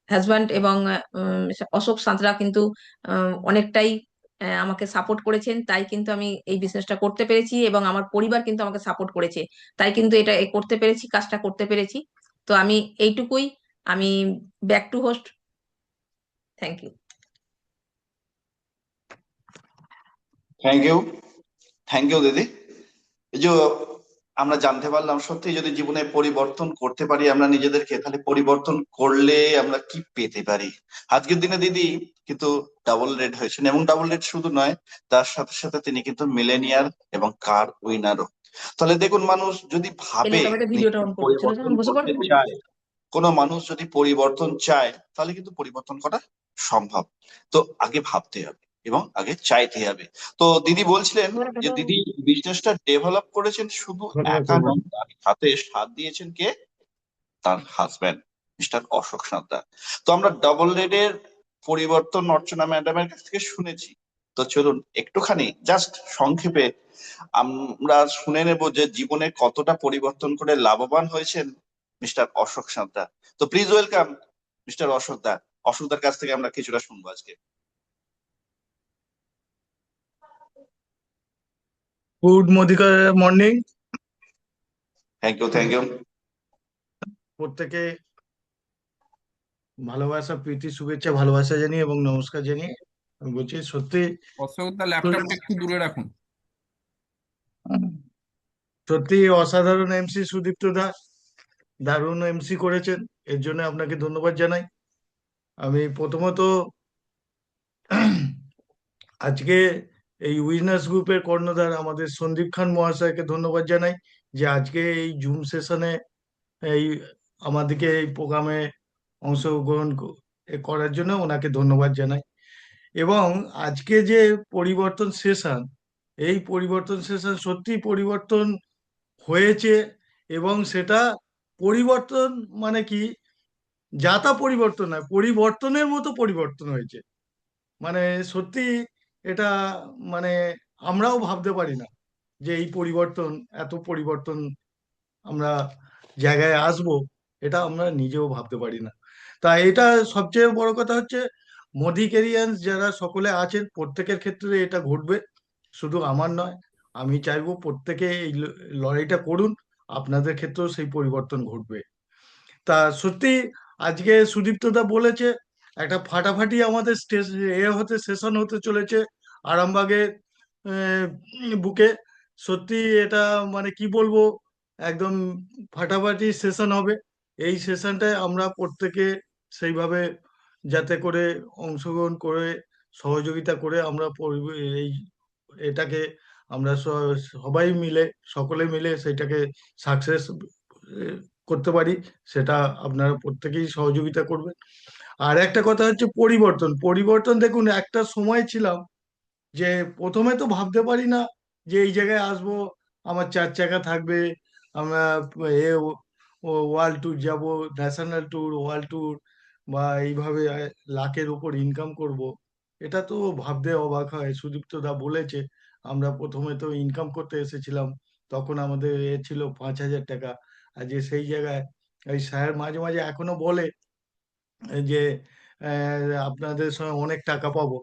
হাজব্যান্ড এবং অশোক সাঁতরা কিন্তু অনেকটাই আমাকে সাপোর্ট করেছেন, তাই কিন্তু আমি এই বিজনেসটা করতে পেরেছি, এবং আমার পরিবার কিন্তু আমাকে সাপোর্ট করেছে, তাই কিন্তু এটা করতে পেরেছি, কাজটা করতে পেরেছি। তো আমি এইটুকুই, আমি back to host. Thank you. Thank you, thank you দিদি। এই যে আমরা জানতে পারলাম সত্যি যদি জীবনে পরিবর্তন করতে পারি আমরা নিজেদেরকে, তাহলে পরিবর্তন করলে আমরা কি পেতে পারি। আজকের দিনে দিদি কিন্তু ডাবল রেড হয়েছেন, এবং ডাবল রেড শুধু নয়, তার সাথে সাথে তিনি কিন্তু মিলেনিয়ার এবং কার উইনারও। তাহলে দেখুন, মানুষ যদি ভাবে এলিজাবেথের ভিডিওটা নিজেকে অন করবো, চলে পরিবর্তন যাবেন, বসে করতে পড়ো। চায়, কোনো মানুষ যদি পরিবর্তন চায়, তাহলে কিন্তু পরিবর্তন করা সম্ভব। তো আগে ভাবতে হবে এবং আগে চাইতে হবে। তো দিদি বলছিলেন যে দিদি বিজনেসটা ডেভেলপ করেছেন শুধু একা নন, তার সাথে সাথ দিয়েছেন কে? তার হাজবেন্ড মিস্টার অশোক সাঁতরা। তো আমরা ডাবল রেডের পরিবর্তন অর্চনা ম্যাডামের কাছ থেকে শুনেছি। তো চলুন একটুখানি জাস্ট সংক্ষেপে আমরা শুনে নেব যে জীবনে কতটা পরিবর্তন করে লাভবান হয়েছেন মিস্টার অশোক সাঁতরা। তো please welcome mister Ashok da. Ashok দার কাছ থেকে আমরা কিছুটা শুনবো আজকে। Good morning. Thank you, thank you. প্রত্যেকে ভালোবাসা, প্রীতি, শুভেচ্ছা, ভালোবাসা জানিয়ে এবং নমস্কার জানিয়ে আমি বলছি সত্যি অশোক দা ল্যাপটপটা একটু দূরে রাখুন। সত্যি অসাধারণ এমসি সুদীপ্ত দা, দারুণ এমসি করেছেন, এর জন্য আপনাকে ধন্যবাদ জানাই। আমি প্রথমত আজকে এই উইনার্স গ্রুপের কর্ণধার আমাদের সন্দীপ খান মহাশয়কে ধন্যবাদ জানাই, যে আজকে এই জুম সেশনে এই আমাদেরকে এই প্রোগ্রামে অংশগ্রহণ করার জন্য ওনাকে ধন্যবাদ জানাই। এবং আজকে যে পরিবর্তন সেশন, এই পরিবর্তন সেশন সত্যি পরিবর্তন হয়েছে, এবং সেটা পরিবর্তন মানে কি, যাতা পরিবর্তন নয়, পরিবর্তনের মতো পরিবর্তন হয়েছে। মানে সত্যি এটা, মানে আমরাও ভাবতে পারি না যে এই পরিবর্তন, এত পরিবর্তন আমরা জায়গায় আসবো, এটা আমরা নিজেও ভাবতে পারি না। তা এটা সবচেয়ে বড় কথা হচ্ছে, মোদি ক্যারিয়ান্স যারা সকলে আছেন প্রত্যেকের ক্ষেত্রে এটা ঘটবে, শুধু আমার নয়। আমি চাইবো প্রত্যেকে এই লড়াইটা করুন, আপনাদের ক্ষেত্রেও সেই পরিবর্তন ঘটবে। তা সত্যি আজকে সুদীপ্তদা বলেছে, একটা ফাটাফাটি আমাদের স্টেজ হতে সেশন হতে চলেছে আরামবাগের আহ, বুকে। সত্যি এটা মানে কি বলবো, একদম ফাটাফাটি সেশন হবে। এই সেশনটায় আমরা প্রত্যেকে সেইভাবে যাতে করে অংশগ্রহণ করে সহযোগিতা করে আমরা এই এটাকে আমরা সবাই মিলে, সকলে মিলে সেটাকে সাকসেস করতে পারি, সেটা আপনারা প্রত্যেকেই সহযোগিতা করবেন। আর একটা কথা হচ্ছে পরিবর্তন, পরিবর্তন দেখুন, একটা সময় ছিলাম যে প্রথমে তো ভাবতে পারি না যে এই জায়গায় আসবো, আমার চার চাকা থাকবে, আমরা এ ওয়ার্ল্ড ট্যুর যাব, ন্যাশনাল ট্যুর, ওয়ার্ল্ড ট্যুর, বা এইভাবে লাখের উপর ইনকাম করব। এটা তো ভাবতে অবাক হয়। সুদীপ্ত দা বলেছে আমরা প্রথমে তো ইনকাম করতে এসেছিলাম, তখন আমাদের এ ছিল 5,000 টাকা। আর যে সেই জায়গায়, এই স্যার মাঝে মাঝে এখনো বলে যে আপনাদের সঙ্গে অনেক টাকা পাবো।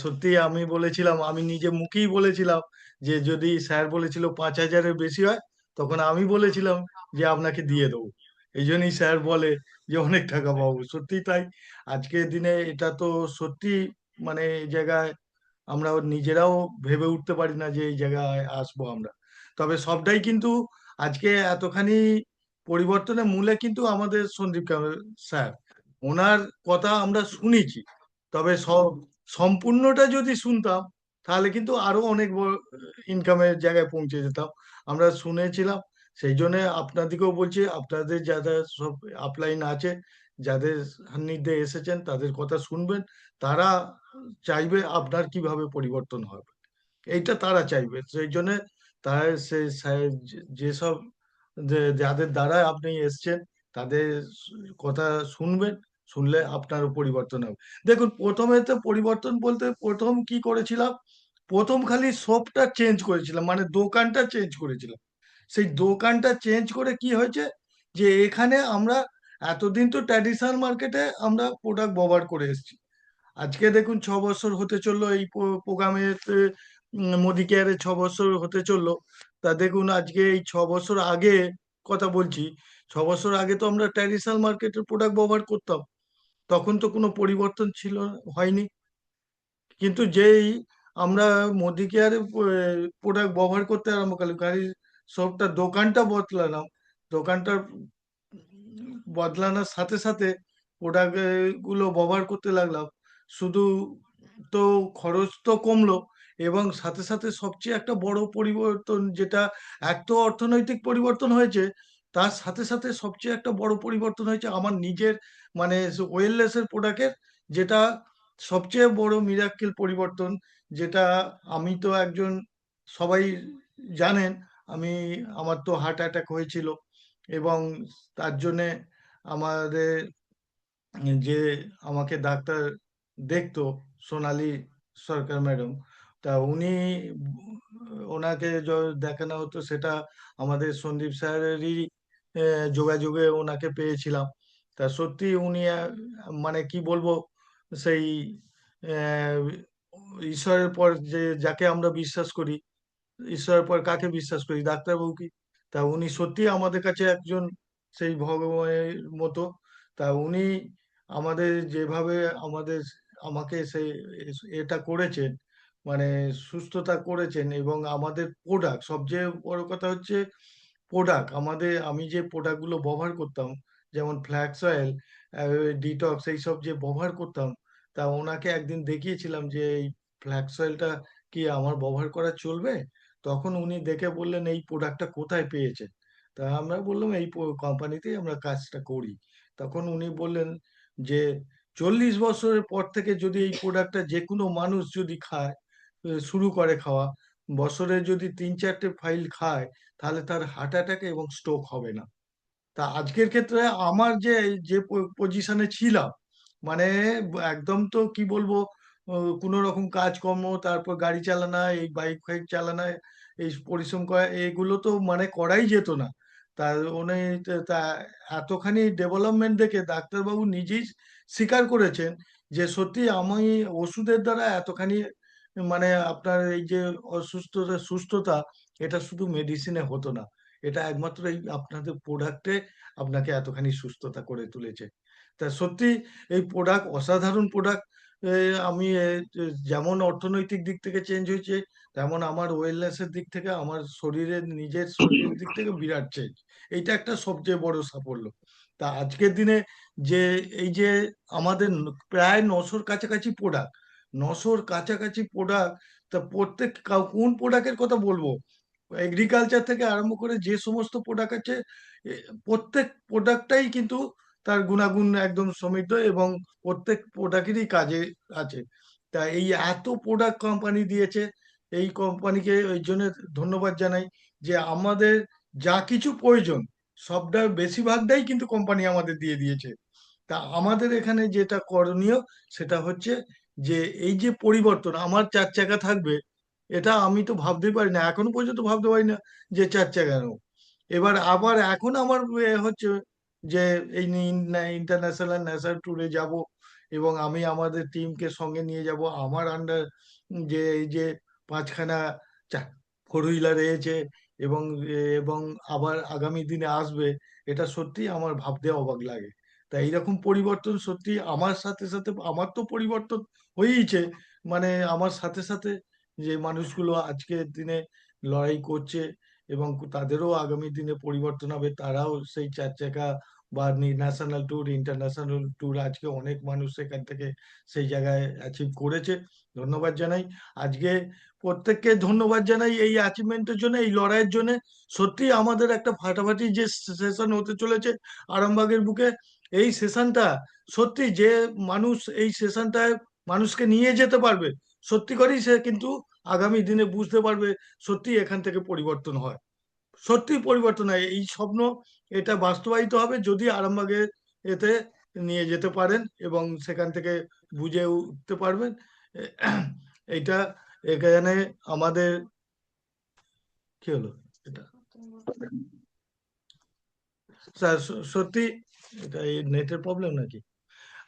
সত্যি আমি বলেছিলাম, আমি নিজে মুখেই বলেছিলাম যে যদি স্যার বলেছিল 5,000-এর বেশি হয়, তখন আমি বলেছিলাম যে আপনাকে দিয়ে দেবো। এই জন্যই স্যার বলে যে অনেক টাকা পাবো, সত্যি তাই। আজকের দিনে এটা তো সত্যি, মানে এই জায়গায় আমরা নিজেরাও ভেবে উঠতে পারি না যে এই জায়গায় আসবো আমরা। তবে সবটাই কিন্তু আজকে এতখানি পরিবর্তনের মূলে কিন্তু আমাদের সন্দীপ স্যার, ওনার কথা আমরা শুনেছি। তবে সম্পূর্ণটা যদি শুনতাম, তাহলে কিন্তু আরো অনেক বড় ইনকামের জায়গায় পৌঁছে যেতাম। আমরা শুনেছিলাম, সেই জন্য আপনাদেরকেও বলছি, আপনাদের যারা সব আপলাইন আছে, যাদের সান্নিধ্যে এসেছেন, তাদের কথা শুনবেন। তারা চাইবে আপনার কিভাবে পরিবর্তন হবে, এইটা তারা চাইবে। সেই জন্য তারা যেসব যাদের দ্বারা আপনি এসছেন, তাদের কথা শুনবেন। শুনলে আপনারও পরিবর্তন হবে। দেখুন, প্রথমে তো পরিবর্তন বলতে প্রথম কি করেছিলাম, প্রথম খালি শপটা চেঞ্জ করেছিলাম, মানে দোকানটা চেঞ্জ করেছিলাম। সেই দোকানটা চেঞ্জ করে কি হয়েছে, যে এখানে আমরা এতদিন তো ট্র্যাডিশনাল মার্কেটে আমরা প্রোডাক্ট ব্যবহার করে এসেছি। আজকে দেখুন 6 বছর হতে চললো এই প্রোগ্রামের, মোদি কেয়ারে 6 বছর হতে চললো। তা দেখুন আজকে এই 6 বছর আগে কথা বলছি, 6 বছর আগে তো আমরা ট্র্যাডিশনাল মার্কেটের প্রোডাক্ট ব্যবহার করতাম, তখন তো কোনো পরিবর্তন ছিল হয়নি। কিন্তু যেই আমরা মোদি কেয়ারে প্রোডাক্ট ব্যবহার করতে আরম্ভ করলাম, গাড়ির সবটা দোকানটা বদলালাম, দোকানটা বদলানোর সাথে সাথে প্রোডাক্ট গুলো ব্যবহার করতে লাগলাম, শুধু তো খরচ তো কমলো, এবং সাথে সাথে সবচেয়ে একটা বড় পরিবর্তন যেটা, এক তো অর্থনৈতিক পরিবর্তন হয়েছে, তার সাথে সাথে সবচেয়ে একটা বড় পরিবর্তন হয়েছে আমার নিজের, মানে ওয়েলনেসের প্রোডাক্টের, যেটা সবচেয়ে বড় মিরাক্কেল পরিবর্তন। যেটা আমি তো একজন, সবাই জানেন, আমি, আমার তো হার্ট অ্যাটাক হয়েছিল, এবং তার জন্যে আমাদের যে আমাকে ডাক্তার দেখতো, সোনালী সরকার ম্যাডাম, তা উনি, ওনাকে দেখানো হতো, সেটা আমাদের সন্দীপ স্যারেরই যোগাযোগে ওনাকে পেয়েছিলাম। তা সত্যি উনি মানে কি বলবো, সেই আহ, ঈশ্বরের পর যে যাকে আমরা বিশ্বাস করি, ঈশ্বরের পর কাকে বিশ্বাস করি, ডাক্তারবাবুকে। তা উনি সত্যি আমাদের কাছে একজন সেই ভগবানের মতো। তা উনি আমাদের যেভাবে আমাদের, আমাকে সেই এটা করেছেন, মানে সুস্থতা করেছেন, এবং আমাদের প্রোডাক্ট, সবচেয়ে বড় কথা হচ্ছে প্রোডাক্ট আমাদের, আমি যে প্রোডাক্টগুলো ব্যবহার করতাম, যেমন ফ্ল্যাক্স অয়েল, ডিটক্স, এইসব যে ব্যবহার করতাম, তা ওনাকে একদিন দেখিয়েছিলাম যে এই ফ্ল্যাক্স অয়েলটা কি আমার ব্যবহার করা চলবে। তখন উনি দেখে বললেন এই প্রোডাক্টটা কোথায় পেয়েছেন। তা আমরা বললাম এই কোম্পানিতেই আমরা কাজটা করি। তখন উনি বললেন যে 40 বছরের পর থেকে যদি এই প্রোডাক্টটা যে কোনো মানুষ যদি খায়, শুরু করে খাওয়া, বছরে যদি 3-4টে ফাইল খায়, তাহলে তার হার্ট অ্যাটাক এবং স্ট্রোক হবে না। তা আজকের ক্ষেত্রে আমার যে যে পজিশনে ছিলাম, মানে একদম তো কি বলবো, কোনো রকম কাজকর্ম, তারপর গাড়ি চালানো, এই বাইক ফাইক চালানো, এই পরিশ্রম করা, এগুলো তো মানে করাই যেত না। তা উনি তা এতখানি ডেভেলপমেন্ট দেখে ডাক্তারবাবু নিজেই স্বীকার করেছেন যে সত্যি আমি ওষুধের দ্বারা এতখানি, মানে আপনার এই যে অসুস্থতা সুস্থতা, এটা শুধু মেডিসিনে হতো না, এটা একমাত্র এই আপনাদের প্রোডাক্টে আপনাকে এতখানি সুস্থতা করে তুলেছে। তা সত্যি এই প্রোডাক্ট অসাধারণ প্রোডাক্ট। আমি যেমন অর্থনৈতিক দিক থেকে চেঞ্জ হয়েছে, তেমন আমার ওয়েলনেসের দিক থেকে, আমার শরীরের, নিজের শরীরের দিক থেকে বিরাট চেঞ্জ। এইটা একটা সবচেয়ে বড় সাফল্য। তা আজকের দিনে যে এই যে আমাদের প্রায় 900-র কাছাকাছি প্রোডাক্ট, 900-র কাছাকাছি প্রোডাক্ট, তা প্রত্যেক কোন প্রোডাক্টের কথা বলবো, এগ্রিকালচার থেকে আরম্ভ করে যে সমস্ত প্রোডাক্ট আছে, এ, প্রত্যেক প্রোডাক্টটাই কিন্তু তার গুণাগুণ একদম সমৃদ্ধ, এবং প্রত্যেক প্রোডাক্টেরই কাজে আছে। তা এই এত প্রোডাক্ট কোম্পানি দিয়েছে, এই কোম্পানিকে ওই জন্য ধন্যবাদ জানাই, যে আমাদের যা কিছু প্রয়োজন, সবটা বেশিরভাগটাই কিন্তু কোম্পানি আমাদের দিয়ে দিয়েছে। তা আমাদের এখানে যেটা করণীয়, সেটা হচ্ছে যে এই যে পরিবর্তন, আমার 4 চাকা থাকবে, এটা আমি তো ভাবতে পারি না, এখনো পর্যন্ত ভাবতে পারি না যে 4 চাকা নেবো। এবার আবার এখন আমার হচ্ছে যে এই ইন্টারন্যাশনাল ন্যাশনাল ট্যুরে যাব, এবং আমি আমাদের টিমকে সঙ্গে নিয়ে যাব। আমার আন্ডার যে এই যে 5খানা ফোর হুইলার রয়েছে এবং এবং আবার আগামী দিনে আসবে, এটা সত্যি আমার ভাবতে অবাক লাগে। তাই এইরকম পরিবর্তন সত্যি আমার সাথে সাথে, আমার তো পরিবর্তন হয়েইছে, মানে আমার সাথে সাথে যে মানুষগুলো আজকের দিনে লড়াই করছে এবং তাদেরও আগামী দিনে পরিবর্তন হবে, তারাও সেই 4 চাকা বা ন্যাশনাল ট্যুর, ইন্টারন্যাশনাল ট্যুর, আজকে অনেক মানুষ সেখান থেকে সেই জায়গায় অ্যাচিভ করেছে। ধন্যবাদ জানাই আজকে, প্রত্যেককে ধন্যবাদ জানাই এই অ্যাচিভমেন্টের জন্য, এই লড়াইয়ের জন্য। সত্যি আমাদের একটা ফাটাফাটি যে সেশন হতে চলেছে আরামবাগের বুকে, এই সেশনটা সত্যি যে মানুষ এই সেশনটায় মানুষকে নিয়ে যেতে পারবে, সত্যি করেই সে কিন্তু আগামী দিনে বুঝতে পারবে সত্যি এখান থেকে পরিবর্তন হয়, সত্যি পরিবর্তন হয়। এই স্বপ্ন এটা বাস্তবায়িত হবে যদি আরামবাগে এতে নিয়ে যেতে পারেন এবং সেখান থেকে বুঝে উঠতে পারবেন। এইটা এখানে আমাদের কি হলো এটা, স্যার সত্যি এটা এই নেটের প্রবলেম নাকি?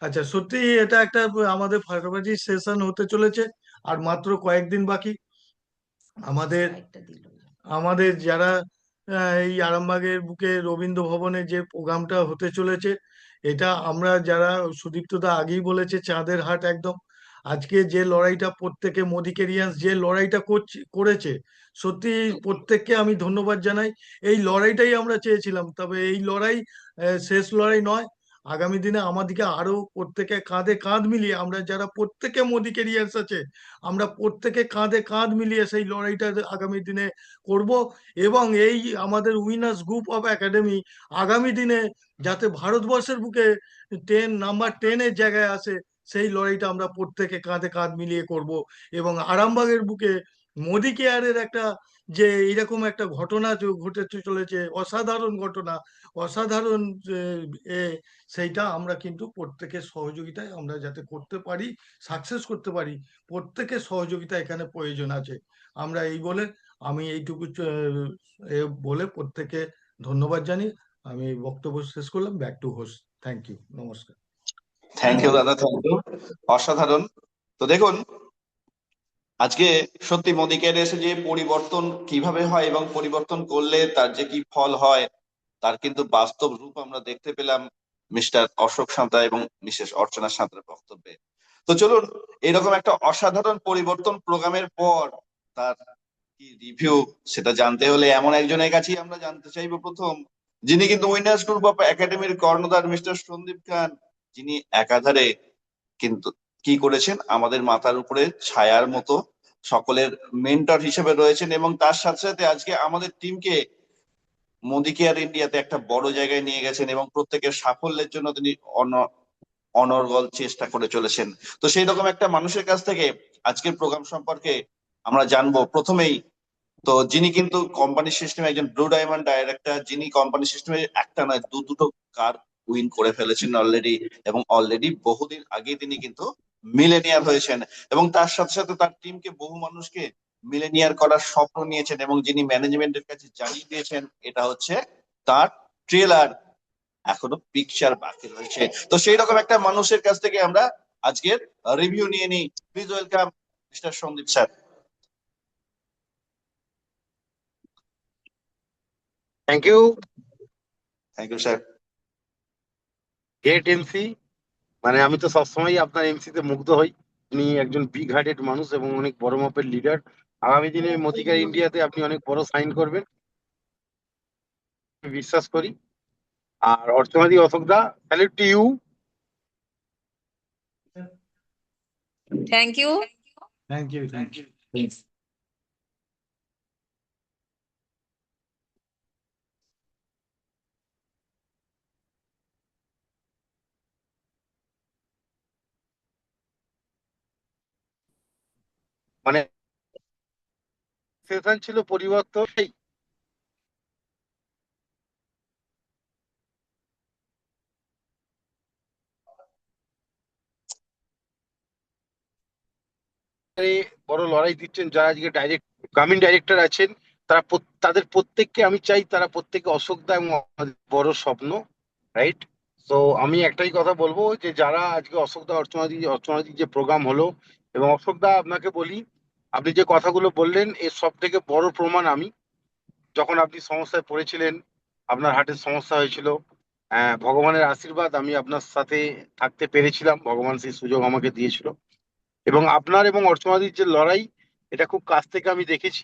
আচ্ছা, সত্যি এটা একটা আমাদের ফাটাফাটি সেশন হতে চলেছে, আর মাত্র কয়েকদিন বাকি। আমাদের আমাদের যারা এই আরামবাগের বুকে রবীন্দ্র ভবনে যে প্রোগ্রামটা হতে চলেছে, এটা আমরা যারা, সুদীপ্ত দা আগেই বলেছে, চাঁদের হাট একদম। আজকে যে লড়াইটা প্রত্যেকে মোদিকেরিয়ান্স যে লড়াইটা করেছে, সত্যি প্রত্যেককে আমি ধন্যবাদ জানাই। এই লড়াইটাই আমরা চেয়েছিলাম, তবে এই লড়াই শেষ লড়াই নয়। আগামী দিনে আমাদেরকে আরো প্রত্যেকে কাঁধে কাঁধ মিলিয়ে, আমরা যারা প্রত্যেকে মোদি ক্যারিয়ার্স আছে, আমরা প্রত্যেকে কাঁধে কাঁধ মিলিয়ে সেই লড়াইটা আগামী দিনে করব। এবং এই আমাদের উইনার্স গ্রুপ অফ একাডেমি আগামী দিনে যাতে ভারতবর্ষের বুকে নাম্বার 10-এর জায়গায় আসে, সেই লড়াইটা আমরা প্রত্যেকে কাঁধে কাঁধ মিলিয়ে করব। এবং আরামবাগের বুকে মোদি কেয়ারের একটা যে এইরকম একটা ঘটনা ঘটে চলেছে, অসাধারণ ঘটনা, অসাধারণ এ, সেইটা আমরা কিন্তু প্রত্যেকের সহযোগিতায় আমরা যাতে করতে পারি, সাকসেস করতে পারি, প্রত্যেকের সহযোগিতা এখানে প্রয়োজন আছে। আমরা এই বলে, আমি এইটুকু বলে প্রত্যেকে ধন্যবাদ জানিয়ে আমি বক্তব্য শেষ করলাম। Back to host. Thank you, নমস্কার। থ্যাংক ইউ দাদা, থ্যাংক ইউ, অসাধারণ। তো দেখুন, আজকে সত্যি মোদি কেয়ারে এসে যে পরিবর্তন কিভাবে হয় এবং পরিবর্তন করলে তার যে কি ফল হয়, তার কিন্তু বাস্তব রূপ আমরা দেখতে পেলাম মিস্টার অশোক সাঁতরা এবং মিসেস অর্চনা সাঁতরার বক্তব্যে। তো চলুন, এরকম একটা অসাধারণ পরিবর্তন প্রোগ্রামের পর তার কি রিভিউ, সেটা জানতে হলে এমন একজনের কাছেই আমরা জানতে চাইবো প্রথম, যিনি কিন্তু উইনার্স গ্রুপ অফ একাডেমির কর্ণধার মিস্টার সন্দীপ খান, যিনি একাধারে কিন্তু কি করেছেন, আমাদের মাথার উপরে ছায়ার মতো সকলের মেন্টর হিসেবে রয়েছেন এবং তার সাথে সাথে আজকে আমাদের টিমকে মোদি কেয়ার ইন্ডিয়াতে একটা বড় জায়গায় নিয়ে গেছেন এবং প্রত্যেকের সাফল্যের জন্য তিনি অনর্গল চেষ্টা করে চলেছেন। তো সেই রকম একটা মানুষের কাছ থেকে আজকের প্রোগ্রাম সম্পর্কে আমরা জানবো। প্রথমেই তো যিনি কিন্তু কোম্পানি সিস্টেমে একজন ব্লু ডায়মন্ড ডাইরেক্টর, যিনি কোম্পানি সিস্টেমে একটা নয় দুটো কার উইন করে ফেলেছেন অলরেডি, এবং অলরেডি বহুদিন আগে তিনি কিন্তু মিলেনিয়ার হয়েছেন এবং তার সাথে সাথে তার টিমকে, বহু মানুষকে মিলেনিয়ার করার স্বপ্ন নিয়েছেন এবং যিনি ম্যানেজমেন্টের কাছে জানিয়ে দিয়েছেন এটা হচ্ছে তার ট্রেলার, এখনো পিকচার বাকি রয়েছে। তো সেই রকম একটা মানুষের কাছ থেকে আমরা আজকের রিভিউ নিয়ে নিই। Please welcome mister Sandeep sir. Thank you. Thank you sir. Great MC, মানে আমি তো সবসময় আপনার এমসি তে মুগ্ধ হই। উনি একজন বিগ হার্টেড মানুষ এবং অনেক বড় মাপের লিডার। আগামী দিনে মোদিকার ইন্ডিয়াতে আপনি অনেক বড় সাইন করবেন আমি বিশ্বাস করি। আর অর্থবাদী Ashok da, salute to you. Thank you. Thank you, thank you. মানে সেশন ছিল পরিবর্তন, সেই বড় লড়াই দিচ্ছেন যারা আজকে গ্রামীণ ডাইরেক্টর আছেন, তারা তাদের প্রত্যেককে আমি চাই, তারা প্রত্যেকে অশোক দা এবং আমাদের বড় স্বপ্ন, রাইট, তো আমি একটাই কথা বলবো যে যারা আজকে অর্চনাদি যে প্রোগ্রাম হলো, এবং অশোকদা আপনাকে বলি, আপনি যে কথাগুলো বললেন এর সব থেকে বড় প্রমাণ আমি, যখন আপনি সমস্যায় পড়েছিলেন, আপনার হার্টের সমস্যা হয়েছিল, ভগবানের আশীর্বাদ আমি আপনার সাথে থাকতে পেরেছিলাম, ভগবান সেই সুযোগ আমাকে দিয়েছিল। এবং আপনার এবং অর্চনাদির যে লড়াই, এটা খুব কাছ থেকে আমি দেখেছি,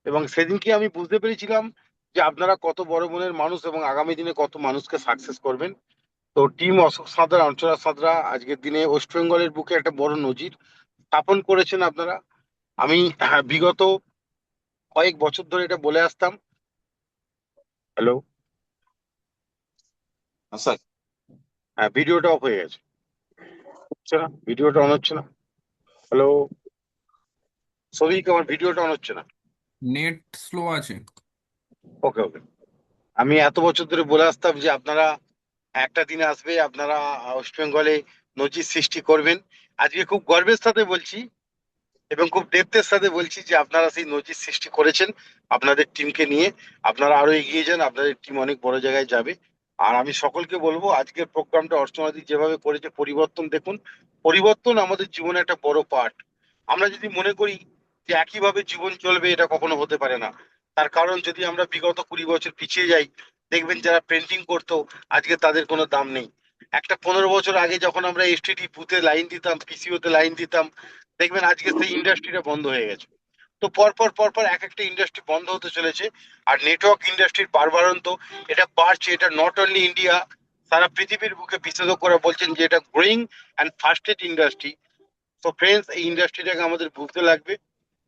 এবং সেদিনকে আমি বুঝতে পেরেছিলাম যে আপনারা কত বড় মনের মানুষ এবং আগামী দিনে কত মানুষকে সাকসেস করবেন। তো টিম অশোক সাঁতরা, অঞ্চলা সাঁতরা আজকের দিনে ওয়েস্ট বেঙ্গলের বুকে একটা বড় নজির স্থাপন করেছেন আপনারা। আমি বিগত কয়েক বছর ধরে এটা বলে আসতাম। হ্যালো, স্যার হ্যাঁ, ভিডিওটা অফ হয়ে গেছে, হচ্ছে না, ভিডিওটা অন হচ্ছে না। হ্যালো সবিক, আমার ভিডিওটা অন হচ্ছে না। নেট স্লো আছে। ওকে ওকে। আমি এত বছর ধরে বলে আসতাম যে আপনারা একটা দিন আসবে, আপনারা ওয়েস্ট বেঙ্গলে নজির সৃষ্টি করবেন। আজকে খুব গর্বের সাথে বলছি এবং খুব ডেপথের সাথে বলছি যে আপনারা সেই নজির সৃষ্টি করেছেন আপনাদের টিমকে নিয়ে। আপনারা আরো এগিয়ে যান, আপনাদের টিম অনেক বড় জায়গায় যাবে। আর আমি সকলকে বলবো, আজকের প্রোগ্রামটা অর্চনাদি যেভাবে করেছে, পরিবর্তন দেখুন। পরিবর্তন আমাদের জীবনে একটা বড় পার্ট। আমরা যদি মনে করি যে একইভাবে জীবন চলবে, এটা কখনো হতে পারে না। তার কারণ, যদি আমরা বিগত 20 বছর পিছিয়ে যাই, দেখবেন যারা পেন্টিং করতো আজকে তাদের কোনো দাম নেই। একটা 15 বছর আগে যখন আমরা এসটিডি বুথে লাইন দিতাম, পিসিওতে লাইন দিতাম, দেখবেন আজকে সেই ইন্ডাস্ট্রিটা বন্ধ হয়ে গেছে। তো পরপর পরপর এক একটা ইন্ডাস্ট্রি বন্ধ হতে চলেছে। আর নেটওয়ার্ক ইন্ডাস্ট্রির বাড়বাড়ন্ত, এটা বাড়ছে। এটা নট অনলি ইন্ডিয়া, সারা পৃথিবীর বুকে বিশেষজ্ঞরা বলছেন যে এটা গ্রোয়িং অ্যান্ড ফাস্টেস্ট ইন্ডাস্ট্রি। তো ফ্রেন্ডস, এই ইন্ডাস্ট্রিটাকে আমাদের বুঝতে লাগবে,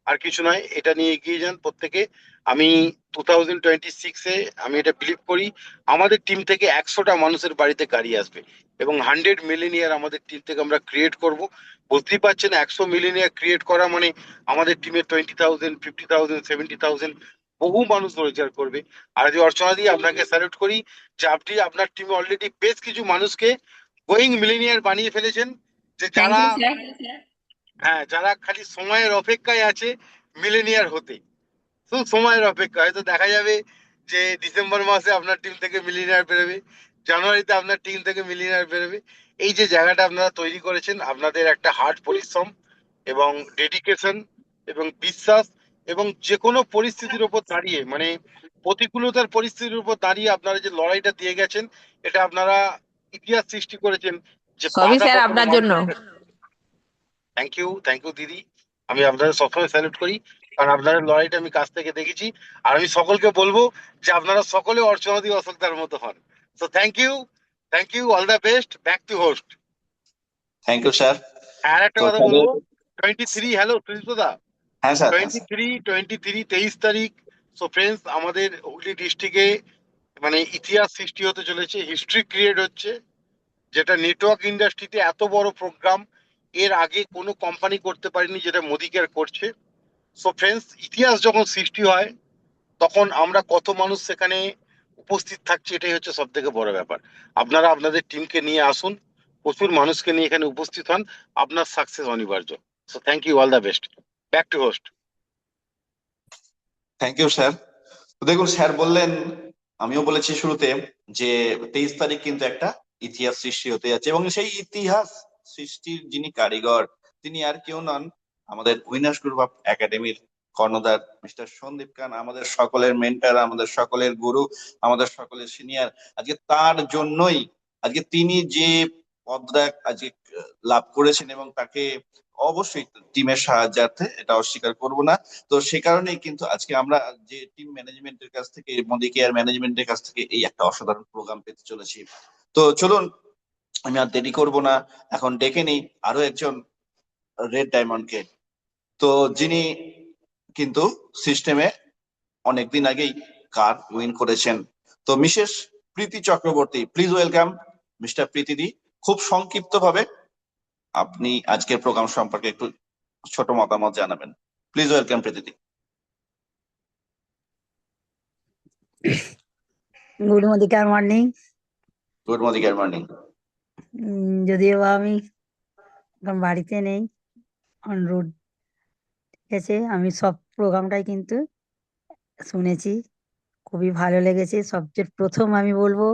আর কিছু নয়, এটা নিয়ে এগিয়ে যান প্রত্যেকে। আমি 2026-এ আমি এটা বিলিভ করি, আমাদের টিম থেকে 100টা মানুষের বাড়িতে গাড়ি আসবে, এবং 100 মিলিনিয়ার আমাদের টিম থেকে আমরা ক্রিয়েট করব। বুঝতেই পারছেন, 100 মিলিনিয়ার ক্রিয়েট করা মানে আমাদের টিমে 20,000, 50,000, 70,000 বহু মানুষ রোজগার করবে। আর যদি অর্চনা দিয়ে আপনাকে স্যালুট করি যে আপনি আপনার টিমে অলরেডি বেশ কিছু মানুষকে গোয়িং মিলিনিয়ার বানিয়ে ফেলেছেন, যে থ্যাংক যারা, ইউ স্যার। হ্যাঁ, যারা খালি সময়ের অপেক্ষায় আছে মিলেনিয়ার হতে। শুধু সময়ের অপেক্ষা, হয়তো দেখা যাবে যে ডিসেম্বর মাসে আপনার টিম থেকে মিলিনিয়ার বেরোবে, জানুয়ারিতে আপনার টিম থেকে মিলিনিয়ার বেরোবে। এই যে জায়গাটা আপনারা তৈরি করেছেন, আপনাদের একটা হার্ড পরিশ্রম এবং ডেডিকেশন এবং বিশ্বাস, এবং যে কোনো পরিস্থিতির উপর দাঁড়িয়ে, মানে প্রতিকূলতার পরিস্থিতির উপর দাঁড়িয়ে আপনারা যে লড়াইটা দিয়ে গেছেন, এটা আপনারা ইতিহাস সৃষ্টি করেছেন, যে সবই বাধা স্যার কখনো আপনার জন্য। মানুষের। থ্যাংক ইউ দিদি। আমি আপনাদের সবসময় স্যালুট করি, কারণ আপনাদের লড়াইটা আমি কাছ থেকে দেখেছি। আর আমি সকলকে বলবো যে আপনারা সকলে অর্চনাদি অশোকদার মতো হন। So thank you, all the best, back to host. Thank you sir. আর একটা তো কথা তাহলে বলবো, 23, হ্যালো সুজিতদা, হ্যাঁ স্যার, হ্যাঁ স্যার। 23 সো ফ্রেন্ডস, আমাদের হুগলি ডিস্ট্রিক্টে মানে ইতিহাস সৃষ্টি হতে চলেছে, হিস্ট্রি ক্রিয়েট হচ্ছে, যেটা নেটওয়ার্ক ইন্ডাস্ট্রিতে এত বড় প্রোগ্রাম এর আগে কোনো কোম্পানি করতে পারেনি, যেটা মোদি কেয়ার করছে। সো ফ্রেন্ডস, ইতিহাস যখন সৃষ্টি হয়, তখন আমরা কত মানুষ সেখানে উপস্থিত থাকছি, এটাই হচ্ছে সব থেকে বড় ব্যাপার। আপনারা আপনাদের টিমকে নিয়ে আসুন, প্রচুর মানুষকে নিয়ে এখানে উপস্থিত হন, আপনার সাকসেস অনিবার্য। So thank you, all the best, back to host. Thank you sir. তো দেখুন, স্যার বললেন, আমিও বলেছি শুরুতে, যে 23 তারিখ কিন্তু একটা ইতিহাস সৃষ্টি হতে যাচ্ছে, এবং সেই ইতিহাস সৃষ্টির যিনি কারিগর, তিনি আর কেউ নন, আমাদের উইনার্স গ্রুপ অফ একাডেমির কর্ণধার মিস্টার সন্দীপ খান, আমাদের সকলের মেন্টর, আমাদের সকলের গুরু, আমাদের সকলের সিনিয়র। আজকে তার জন্যই, আজকে তিনি যে পদটা আজকে লাভ করেছেন, এবং তাকে অবশ্যই টিমের সাহায্যার্থে, এটা অস্বীকার করব না। তো সে কারণেই কিন্তু আজকে আমরা যে টিম ম্যানেজমেন্টের কাছ থেকে, মোদি কেয়ার ম্যানেজমেন্টের কাছ থেকে এই একটা অসাধারণ প্রোগ্রাম পেতে চলেছি। তো চলুন, আমি আর দেরি করব না, এখন ডেকে নিই আরো একজন রেড ডায়মন্ডকে, তো যিনি কিন্তু সিস্টেমে অনেকদিন আগেই কার উইন করেছেন। তো Mrs Priti Chakraborty, please welcome mister প্রীতিদি। খুব সংক্ষিপ্ত ভাবে আপনি আজকের প্রোগ্রাম সম্পর্কে একটু ছোট মতামত জানাবেন। প্লিজ ওয়েলকাম প্রীতিদি। Good morning morning. Good morning, good morning. যদিও বা আমি এখন বাড়িতে নেই, অন রোড। ঠিক আছে, আমি সব প্রোগ্রামটাই কিন্তু শুনেছি, খুবই ভালো লেগেছে। সবচেয়ে প্রথম আমি বলবো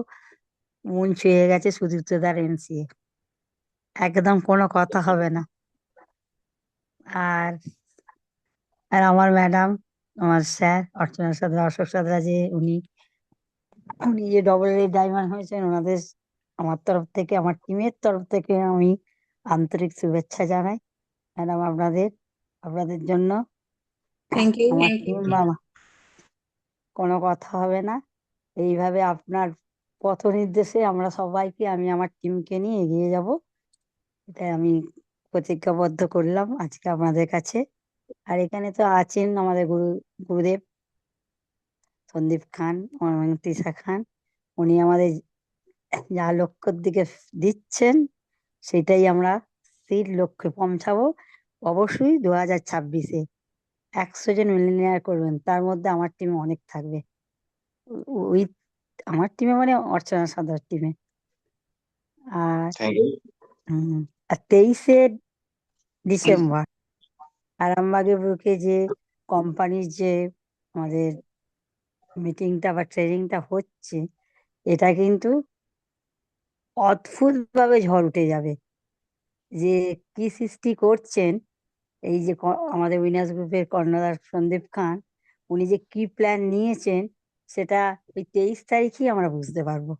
মন ছুঁয়ে গেছে সুদীপ্তদার এমসিএ, একদম কোনো কথা হবে না। আর আর আমার ম্যাডাম, আমার স্যার অর্চনা সাদরা, অশোক সাদরা, যে উনি উনি যে ডবল এ ডায়মন্ড হয়েছেন, ওনাদের আমার তরফ থেকে, আমার টিমের তরফ থেকে আমি আন্তরিক শুভেচ্ছা জানাই। ম্যাডাম, আপনাদের জন্য থ্যাংক ইউ। আমার টিম বা কোনো কথা হবে না। এইভাবে আপনার পথ নির্দেশে আমি আমার টিমকে নিয়ে এগিয়ে যাব, এটাই আমি প্রতিজ্ঞাবদ্ধ করলাম আজকে আপনাদের কাছে। আর এখানে তো আছেন আমাদের গুরুদেব সন্দীপ খান, তৃষা খান। উনি আমাদের যা লক্ষ্যের দিকে দিচ্ছেন, সেটাই আমরা সেই লক্ষ্যে পৌঁছাবো অবশ্যই 2026-এ। 100 জন মিলিনিয়ার করবেন, তার মধ্যে আমার টিমে অনেক থাকবে। ওই আমার টিমে মানে অর্চনা সাদার টিমে। আর থ্যাংক ইউ। আর 23শে ডিসেম্বর আরামবাগে বুকে যে কোম্পানির যে আমাদের মিটিংটা বা ট্রেনিংটা হচ্ছে, এটা কিন্তু অদ্ভুত ভাবে ঝড় উঠে যাবে। যে কি সৃষ্টি করছেন এই যে আমাদের উইনার্স গ্রুপের কর্ণধার সন্দীপ খান, উনি যে কি প্ল্যান নিয়েছেন, সেটা ওই 23 তারিখই আমরা বুঝতে পারবো।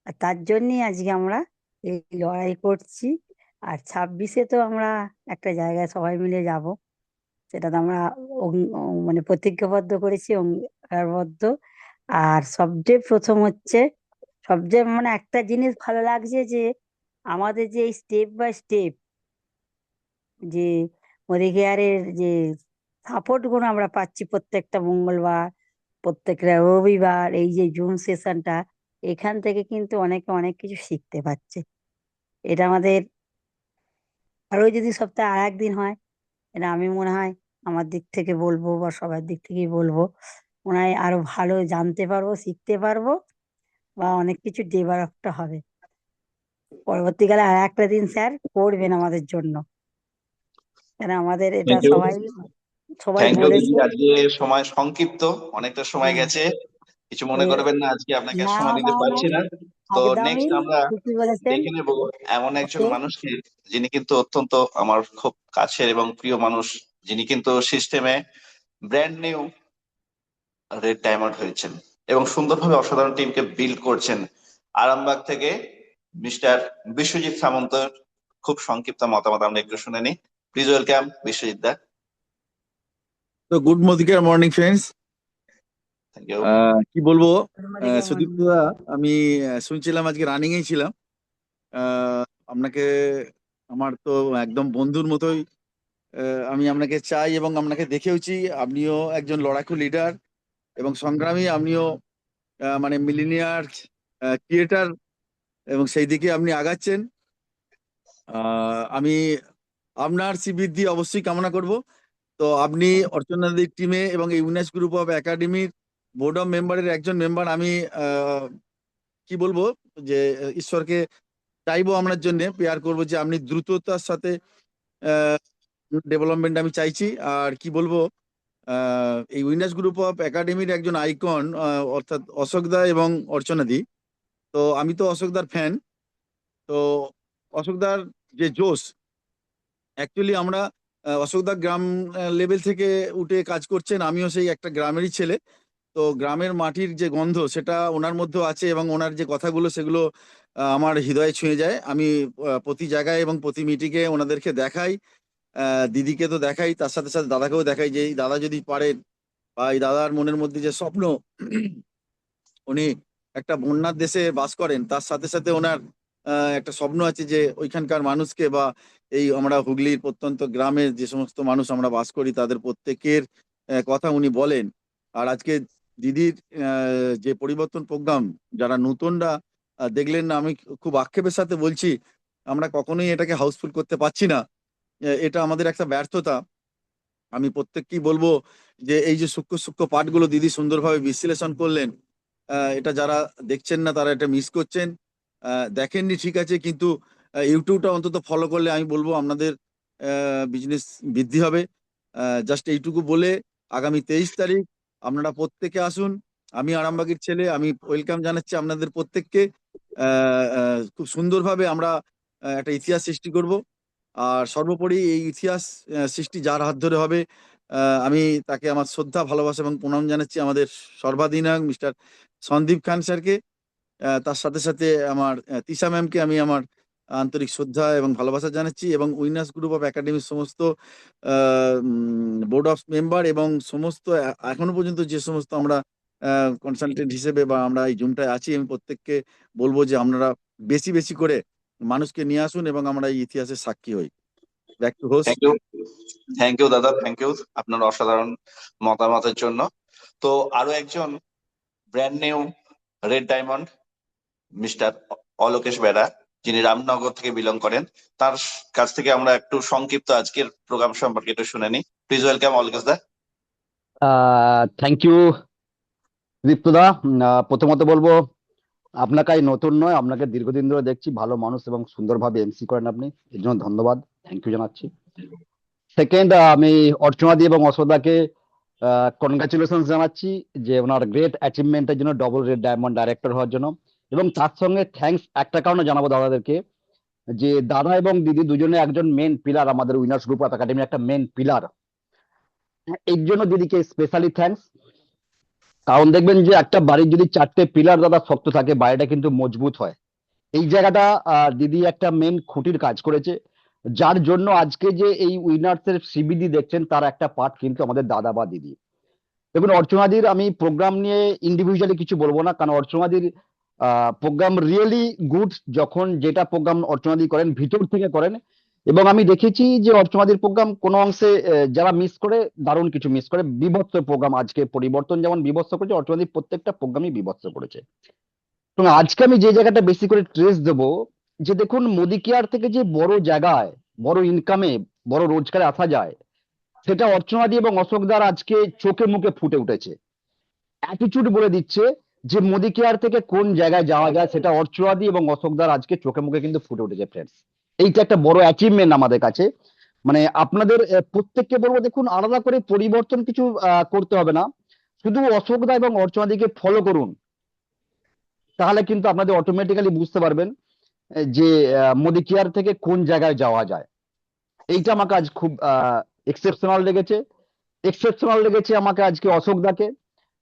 আর তার জন্যই আজকে আমরা এই লড়াই করছি। আর 26-এ তো আমরা একটা জায়গায় সবাই মিলে যাব, সেটা তো আমরা মানে প্রতিজ্ঞাবদ্ধ করেছি, অঙ্গীকারবদ্ধ। আর সবচেয়ে প্রথম হচ্ছে, সবচেয়ে মানে একটা জিনিস ভালো লাগছে যে আমাদের যে স্টেপ বাই স্টেপ যে মোদিকেয়ারের যে সাপোর্ট গুলো আমরা পাচ্ছি প্রত্যেকটা মঙ্গলবার, প্রত্যেকটা রবিবার, এই যে জুম সেশনটা, এখান থেকে কিন্তু অনেকে অনেক কিছু শিখতে পারছে। এটা আমাদের আরো যদি সপ্তাহে আর একদিন হয়, এটা আমি মনে হয় আমার দিক থেকে বলবো বা সবার দিক থেকেই বলবো, মনে হয় আরো ভালো জানতে পারবো, শিখতে পারবো, বা অনেক কিছু ডেভেলপটা হবে। পরবর্তীকালে আর একটা দিন স্যার করবেন আমাদের জন্য, কেন আমাদের এটা থ্যাংক ইউ। সবাই সবাই থ্যাংক ইউ দিদি, বলেছে। আজকে সময় সংক্ষিপ্ত, অনেকটা সময় হ্যাঁ, গেছে, কিছু মনে এ- করবেন না, আজকে আপনাকে আর না সময় না দিতে না, পারছি না। তো একদমই নেক্সট আমরা ঠিকই বলেছেন। দেখে নেব এমন একজন ওকে, মানুষকে, যিনি কিন্তু অত্যন্ত আমার খুব কাছের এবং প্রিয় মানুষ, যিনি কিন্তু সিস্টেমে ব্র্যান্ড নিউ রেড ডায়মন্ড হয়েছেন এবং সুন্দরভাবে অসাধারণ টিমকে বিল্ড করছেন। আরামবাগ থেকে মিস্টার বিশ্বজিৎ সামন্তর খুব সংক্ষিপ্ত মতামত আমরা একটু শুনে নিই। Please welcome Biswajit da. তো good morning friends. Thank you. কি বলবো, আমাদেরকে সুদীপ্ত দা, আমি শুনছিলাম আজকে রানিং এই ছিলাম। আহ, আপনাকে আমার তো একদম বন্ধুর মতোই আমি আপনাকে চাই এবং আপনাকে দেখেওছি। আপনিও একজন লড়াকু লিডার এবং সংগ্রামী, আপনিও মানে মিলিনিয়ার ক্রিয়েটার, এবং সেই দিকে আপনি আগাচ্ছেন। আমি আপনার শ্রীবৃদ্ধি অবশ্যই কামনা করব। তো আপনি অর্চনাদির টিমে এবং এই উইনার্স গ্রুপ অফ একাডেমির বোর্ড অফ মেম্বারের একজন মেম্বার। আমি কি বলবো যে ঈশ্বরকে চাইবো আপনার জন্য, প্রেয়ার করবো যে আপনি দ্রুততার সাথে ডেভেলপমেন্ট আমি চাইছি। আর কি বলবো, এই উইনার্স গ্রুপ অফ একাডেমির একজন আইকন অর্থাৎ অশোকদা এবং অর্চনাদি। তো আমি তো অশোকদার ফ্যান। তো অশোকদার যে জোশ, অ্যাকচুয়ালি আমরা অশোকদা গ্রাম লেভেল থেকে উঠে কাজ করছেন, আমিও সেই একটা গ্রামেরই ছেলে। তো গ্রামের মাটির যে গন্ধ সেটা ওনার মধ্যেও আছে, এবং ওনার যে কথাগুলো সেগুলো আমার হৃদয়ে ছুঁয়ে যায়। আমি প্রতি জায়গায় এবং প্রতি মিটিংয়ে ওনাদেরকে দেখাই, দিদিকে তো দেখাই, তার সাথে সাথে দাদাকেও দেখাই যে এই দাদা যদি পারেন, বা এই দাদার মনের মধ্যে যে স্বপ্ন, উনি একটা বন্যার দেশে বাস করেন, তার সাথে সাথে ওনার একটা স্বপ্ন আছে যে ওইখানকার মানুষকে, বা এই আমরা হুগলির প্রত্যন্ত গ্রামের যে সমস্ত মানুষ আমরা বাস করি, তাদের প্রত্যেকের কথা উনি বলেন। আর আজকে দিদির যে পরিবর্তন প্রোগ্রাম, যারা নতুনরা দেখলেন না, আমি খুব আক্ষেপের সাথে বলছি, আমরা কখনোই এটাকে হাউসফুল করতে পারছি না। এটা আমাদের একটা ব্যর্থতা। আমি প্রত্যেককেই বলবো যে এই যে সূক্ষ্ম সূক্ষ্ম পাঠগুলো দিদি সুন্দরভাবে বিশ্লেষণ করলেন, এটা যারা দেখছেন না তারা এটা মিস করছেন। দেখেননি ঠিক আছে, কিন্তু ইউটিউবটা অন্তত ফলো করলে আমি বলবো আপনাদের বিজনেস বৃদ্ধি হবে। জাস্ট এইটুকু বলে, আগামী 23 তারিখ আপনারা প্রত্যেকে আসুন। আমি আরামবাগের ছেলে, আমি ওয়েলকাম জানাচ্ছি আপনাদের প্রত্যেককে। খুব সুন্দরভাবে আমরা একটা ইতিহাস সৃষ্টি করব। আর সর্বোপরি এই ইতিহাস সৃষ্টি যার হাত ধরে হবে, আমি তাকে আমার শ্রদ্ধা, ভালোবাসা এবং প্রণাম জানাচ্ছি আমাদের সর্বাধিনায়ক মিস্টার সন্দীপ খান স্যারকে। তার সাথে সাথে আমার তিশা ম্যামকে আমি আমার আন্তরিক শ্রদ্ধা এবং ভালোবাসা জানাচ্ছি, এবং উইনার্স গ্রুপ অফ একাডেমির সমস্ত বোর্ড অফ মেম্বার এবং সমস্ত এখনো পর্যন্ত যে সমস্ত আমরা কনসালটেন্ট হিসেবে বা আমরা এই জুমটায় আছি, আমি প্রত্যেককে বলবো যে আপনারা বেশি বেশি করে মানুষকে নিয়ে আসুন এবং আমরা এই ইতিহাসের সাক্ষী হই। Back to host. Thank you দাদা, থ্যাংক ইউ আপনার অসাধারণ মতামতের জন্য। তো আরো একজন brand new red diamond mister Alokesh Bera, যিনি রামনগর থেকে বিলং করেন, তার কাছ থেকে আমরা একটু সংক্ষিপ্ত আজকের প্রোগ্রাম সম্পর্কে একটু শুনে নিই। Please welcome Alokesh da. Thank you দীপ্তদা। প্রথমত বলবো আপনাকে নতুন নয়, আপনাকে দীর্ঘদিন ধরে দেখছি, ভালো মানুষ এবং সুন্দরভাবে এমসি করেন আপনি, এর জন্য ধন্যবাদ, থ্যাংক ইউ জানাচ্ছি। সেকেন্ড, আমি অর্চনাদি এবং অশোদাকে কনগ্রাচুলেশন জানাচ্ছি যে ওনার গ্রেট অ্যাচিভমেন্টের জন্য, ডবল রেড ডায়মন্ড ডাইরেক্টর হওয়ার জন্য। এবং তার সঙ্গে থ্যাঙ্কস একটা কারণে জানাবো দাদাদেরকে, যে দাদা এবং দিদি দুজনে একজন মেন পিলার, আমাদের উইনার্স গ্রুপ অফ একাডেমির একটা মেন পিলার। এর জন্য দিদিকে স্পেশালি থ্যাঙ্কস। কারণ দেখবেন যে একটা বাড়ির যদি 4টে পিলার দাদা শক্ত থাকে, বাড়িটা কিন্তু মজবুত হয়। এই জায়গাটা দিদি একটা মেন খুঁটির কাজ করেছে, যার জন্য আজকে যে এই উইনার্স এর সিবিডি দেখছেন তার একটা পার্ট কিন্তু আমাদের দাদা বা দিদি। দেখুন, অর্চনাদির আমি প্রোগ্রাম নিয়ে ইন্ডিভিজুয়ালি কিছু বলবো না, কারণ অর্চনাদির প্রোগ্রাম রিয়েলি গুড। যখন যেটা প্রোগ্রাম অর্চনাদি করেন ভিতর থেকে করেন, এবং আমি দেখেছি যে অর্চনাদির প্রোগ্রাম কোনো অংশে যারা মিস করে, দারুণ কিছু মিস করে। বিভৎস প্রোগ্রাম আজকে, পরিবর্তন যেমন বিভৎস করেছে, অর্চনাদি প্রত্যেকটা প্রোগ্রামই বিভৎস করেছে। এবং আজকে আমি যে জায়গাটা বেশি করে ট্রেস দেবো, যে দেখুন মোদি কেয়ার থেকে যে বড় জায়গায়, বড় ইনকামে, বড় রোজগারে আসা যায়, সেটা অর্চনাদি এবং অশোকদার আজকে চোখে মুখে ফুটে উঠেছে। অ্যাটিটিউড বলে দিচ্ছে যে মোদি কেয়ার থেকে কোন জায়গায় যাওয়া যায়, সেটা অর্চনাদি এবং অশোকদার আজকে চোখে মুখে কিন্তু ফুটে উঠেছে ফ্রেন্ডস। এইটা একটা বড় অ্যাচিভমেন্ট আমাদের কাছে। মানে আপনাদের প্রত্যেককে বলবো, দেখুন আলাদা করে পরিবর্তন কিছু করতে হবে না, শুধু অশোকদা এবং অর্চনাদিকে ফলো করুন, তাহলে কিন্তু আপনাদের অটোমেটিক্যালি বুঝতে পারবেন যে মোদি কেয়ার থেকে কোন জায়গায় যাওয়া যায়। এইটা আমাকে আজ খুব এক্সেপশনাল লেগেছে। এক্সেপশনাল লেগেছে আমাকে আজকে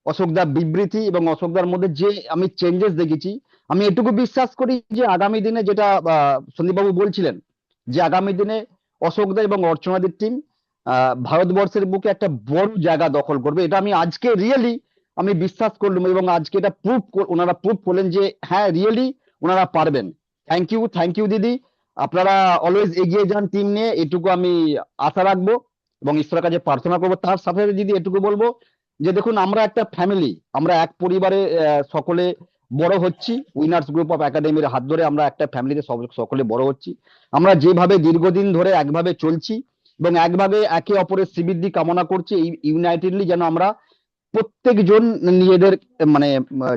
অশোকদার বিবৃতি এবং অশোকদার মধ্যে যে আমি চেঞ্জেস দেখেছি। আমি এটুকু বিশ্বাস করি যে আগামী দিনে, যেটা সন্দীপবাবু বলছিলেন, যে আগামী দিনে অশোকদা এবং অর্চনাদির টিম ভারতবর্ষের বুকে একটা বড় জায়গা দখল করবে। এটা আমি আজকে রিয়েলি আমি বিশ্বাস করলাম, এবং আজকে এটা ওনারা প্রুভ করলেন যে হ্যাঁ রিয়েলি ওনারা পারবেন। থ্যাংক ইউ দিদি, আপনারা অলওয়েজ এগিয়ে যান টিম নিয়ে, এটুকু আমি আশা রাখবো এবং ঈশ্বরের কাছে প্রার্থনা করবো। তার সাথে দিদি এটুকু বলবো যে দেখুন, আমরা একটা ফ্যামিলি, আমরা এক পরিবারে সকলে বড় হচ্ছি। উইনার্স গ্রুপ অফ একাডেমির হাত ধরে আমরা একটা ফ্যামিলিতে সকলে বড় হচ্ছি। আমরা যেভাবে দীর্ঘদিন ধরে একভাবে চলছি এবং একভাবে একে অপরের শ্রীবৃদ্ধি কামনা করছি, এই ইউনাইটেডলি যেন আমরা প্রত্যেকজন নিজেদের মানে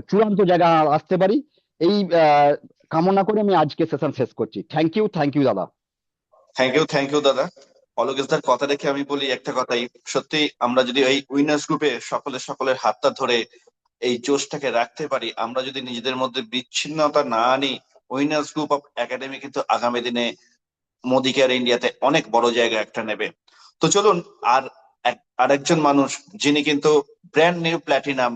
চূড়ান্ত জায়গা আসতে পারি, এই কামনা করে আমি আজকে সেশন শেষ করছি। থ্যাংক ইউ দাদা। থ্যাংক ইউ দাদা। অলোকেশ দার কথা দেখে আমি বলি একটা কথাই, সত্যি আমরা যদি এই উইনার্স গ্রুপে সকলের হাতটা ধরে এই জোশটাকে রাখতে পারি, আমরা যদি নিজেদের মধ্যে বিচ্ছিন্নতা না আনি, উইনার্স গ্রুপ অফ একাডেমি কিন্তু আগামী দিনে মোদি কেয়ার ইন্ডিয়াতে অনেক বড় জায়গা একটা নেবে। তো চলুন আরেকজন মানুষ, যিনি কিন্তু ব্র্যান্ড নিউ প্ল্যাটিনাম,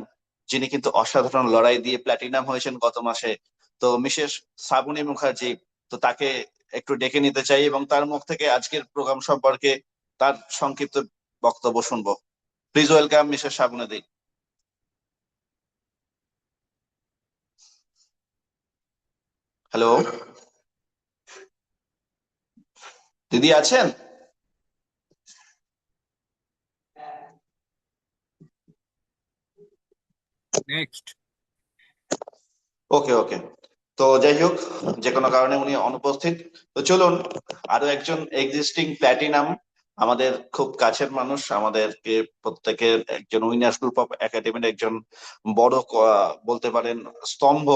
যিনি কিন্তু অসাধারণ লড়াই দিয়ে প্ল্যাটিনাম হয়েছেন গত মাসে, তো মিসেস শ্রাবণী মুখার্জি, তো তাকে একটু ডেকে নিতে চাই এবং তার মুখ থেকে আজকের প্রোগ্রাম সম্পর্কে তার সংক্ষিপ্ত বক্তব্য শুনবো। Please welcome Mrs Shrabani di. Hello দিদি, আছেন? নেক্সট। ওকে, তো যাই হোক, যে কোনো কারণে উনি অনুপস্থিত। তো চলুন আরো একজন এক্সিস্টিং প্ল্যাটিনাম, আমাদের খুব কাছের মানুষ, আমাদেরকে প্রত্যেকের একজন উইনার্স গ্রুপ অফ একাডেমির একজন বড় বলতে পারেন স্তম্ভ,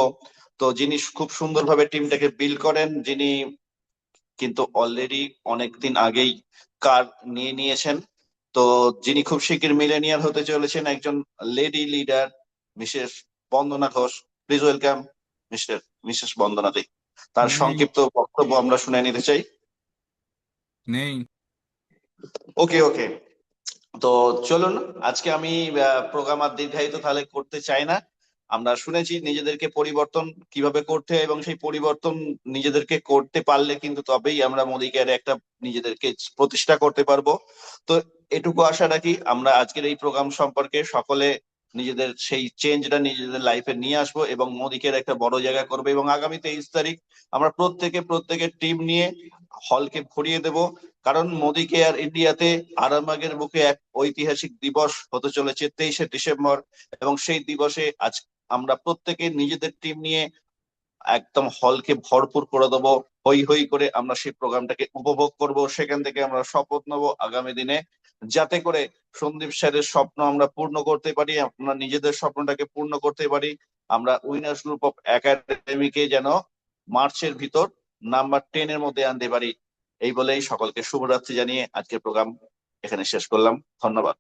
তো যিনি খুব সুন্দরভাবে টিমটাকে বিল্ড করেন, যিনি কিন্তু অলরেডি অনেকদিন আগেই কার নিয়ে নিয়েছেন, তো যিনি খুব শিগগির মিলেনিয়ার হতে চলেছেন, একজন lady leader Mrs Bandana Ghosh. Please welcome Mrs Bandana De, তার নেই সংক্ষিপ্ত বক্তব্য আমরা শুনে নিতে চাই। নেই ওকে ওকে, তো চলুন আজকে আমি প্রোগ্রাম আর দীর্ঘায়িত তাহলে করতে চাই না। আমরা শুনেছি নিজেদেরকে পরিবর্তন কিভাবে করতে হয় এবং সেই পরিবর্তন নিজেদেরকে করতে পারলে কিন্তু তবেই আমরা মোদি কেয়ারে একটা নিজেদেরকে প্রতিষ্ঠা করতে পারবো। তো এটুকু আশা রাখি আমরা আজকের এই প্রোগ্রাম সম্পর্কে সকলে নিজেদের সেই চেঞ্জটা নিজেদের লাইফে নিয়ে আসবো এবং মোদি কেয়ার একটা বড় জায়গা করবো, এবং আগামী 23 তারিখ আমরা প্রত্যেকের টিম নিয়ে হলকে ভরিয়ে দেব। কারণ মোদি কেয়ার ইন্ডিয়াতে আরামবাগের বুকে এক ঐতিহাসিক দিবস হতে চলেছে 23শে ডিসেম্বর, এবং সেই দিবসে আজ আমরা প্রত্যেকে নিজেদের টিম নিয়ে একদম হলকে ভরপুর করে দেবো, হই হই করে আমরা সেই প্রোগ্রামটাকে উপভোগ করব। সেখান থেকে আমরা শপথ নেবো আগামী দিনে যাতে করে সন্দীপ স্যারের স্বপ্ন আমরা পূর্ণ করতে পারি, আমরা নিজেদের স্বপ্নটাকে পূর্ণ করতে পারি। আমরা উইনার্স গ্রুপ অফ একাডেমিকে যেন মার্চের ভিতর নাম্বার 10 এর মধ্যে আনতে পারি। এই বলেই সকলকে শুভরাত্রি জানিয়ে আজকের প্রোগ্রাম এখানে শেষ করলাম। ধন্যবাদ।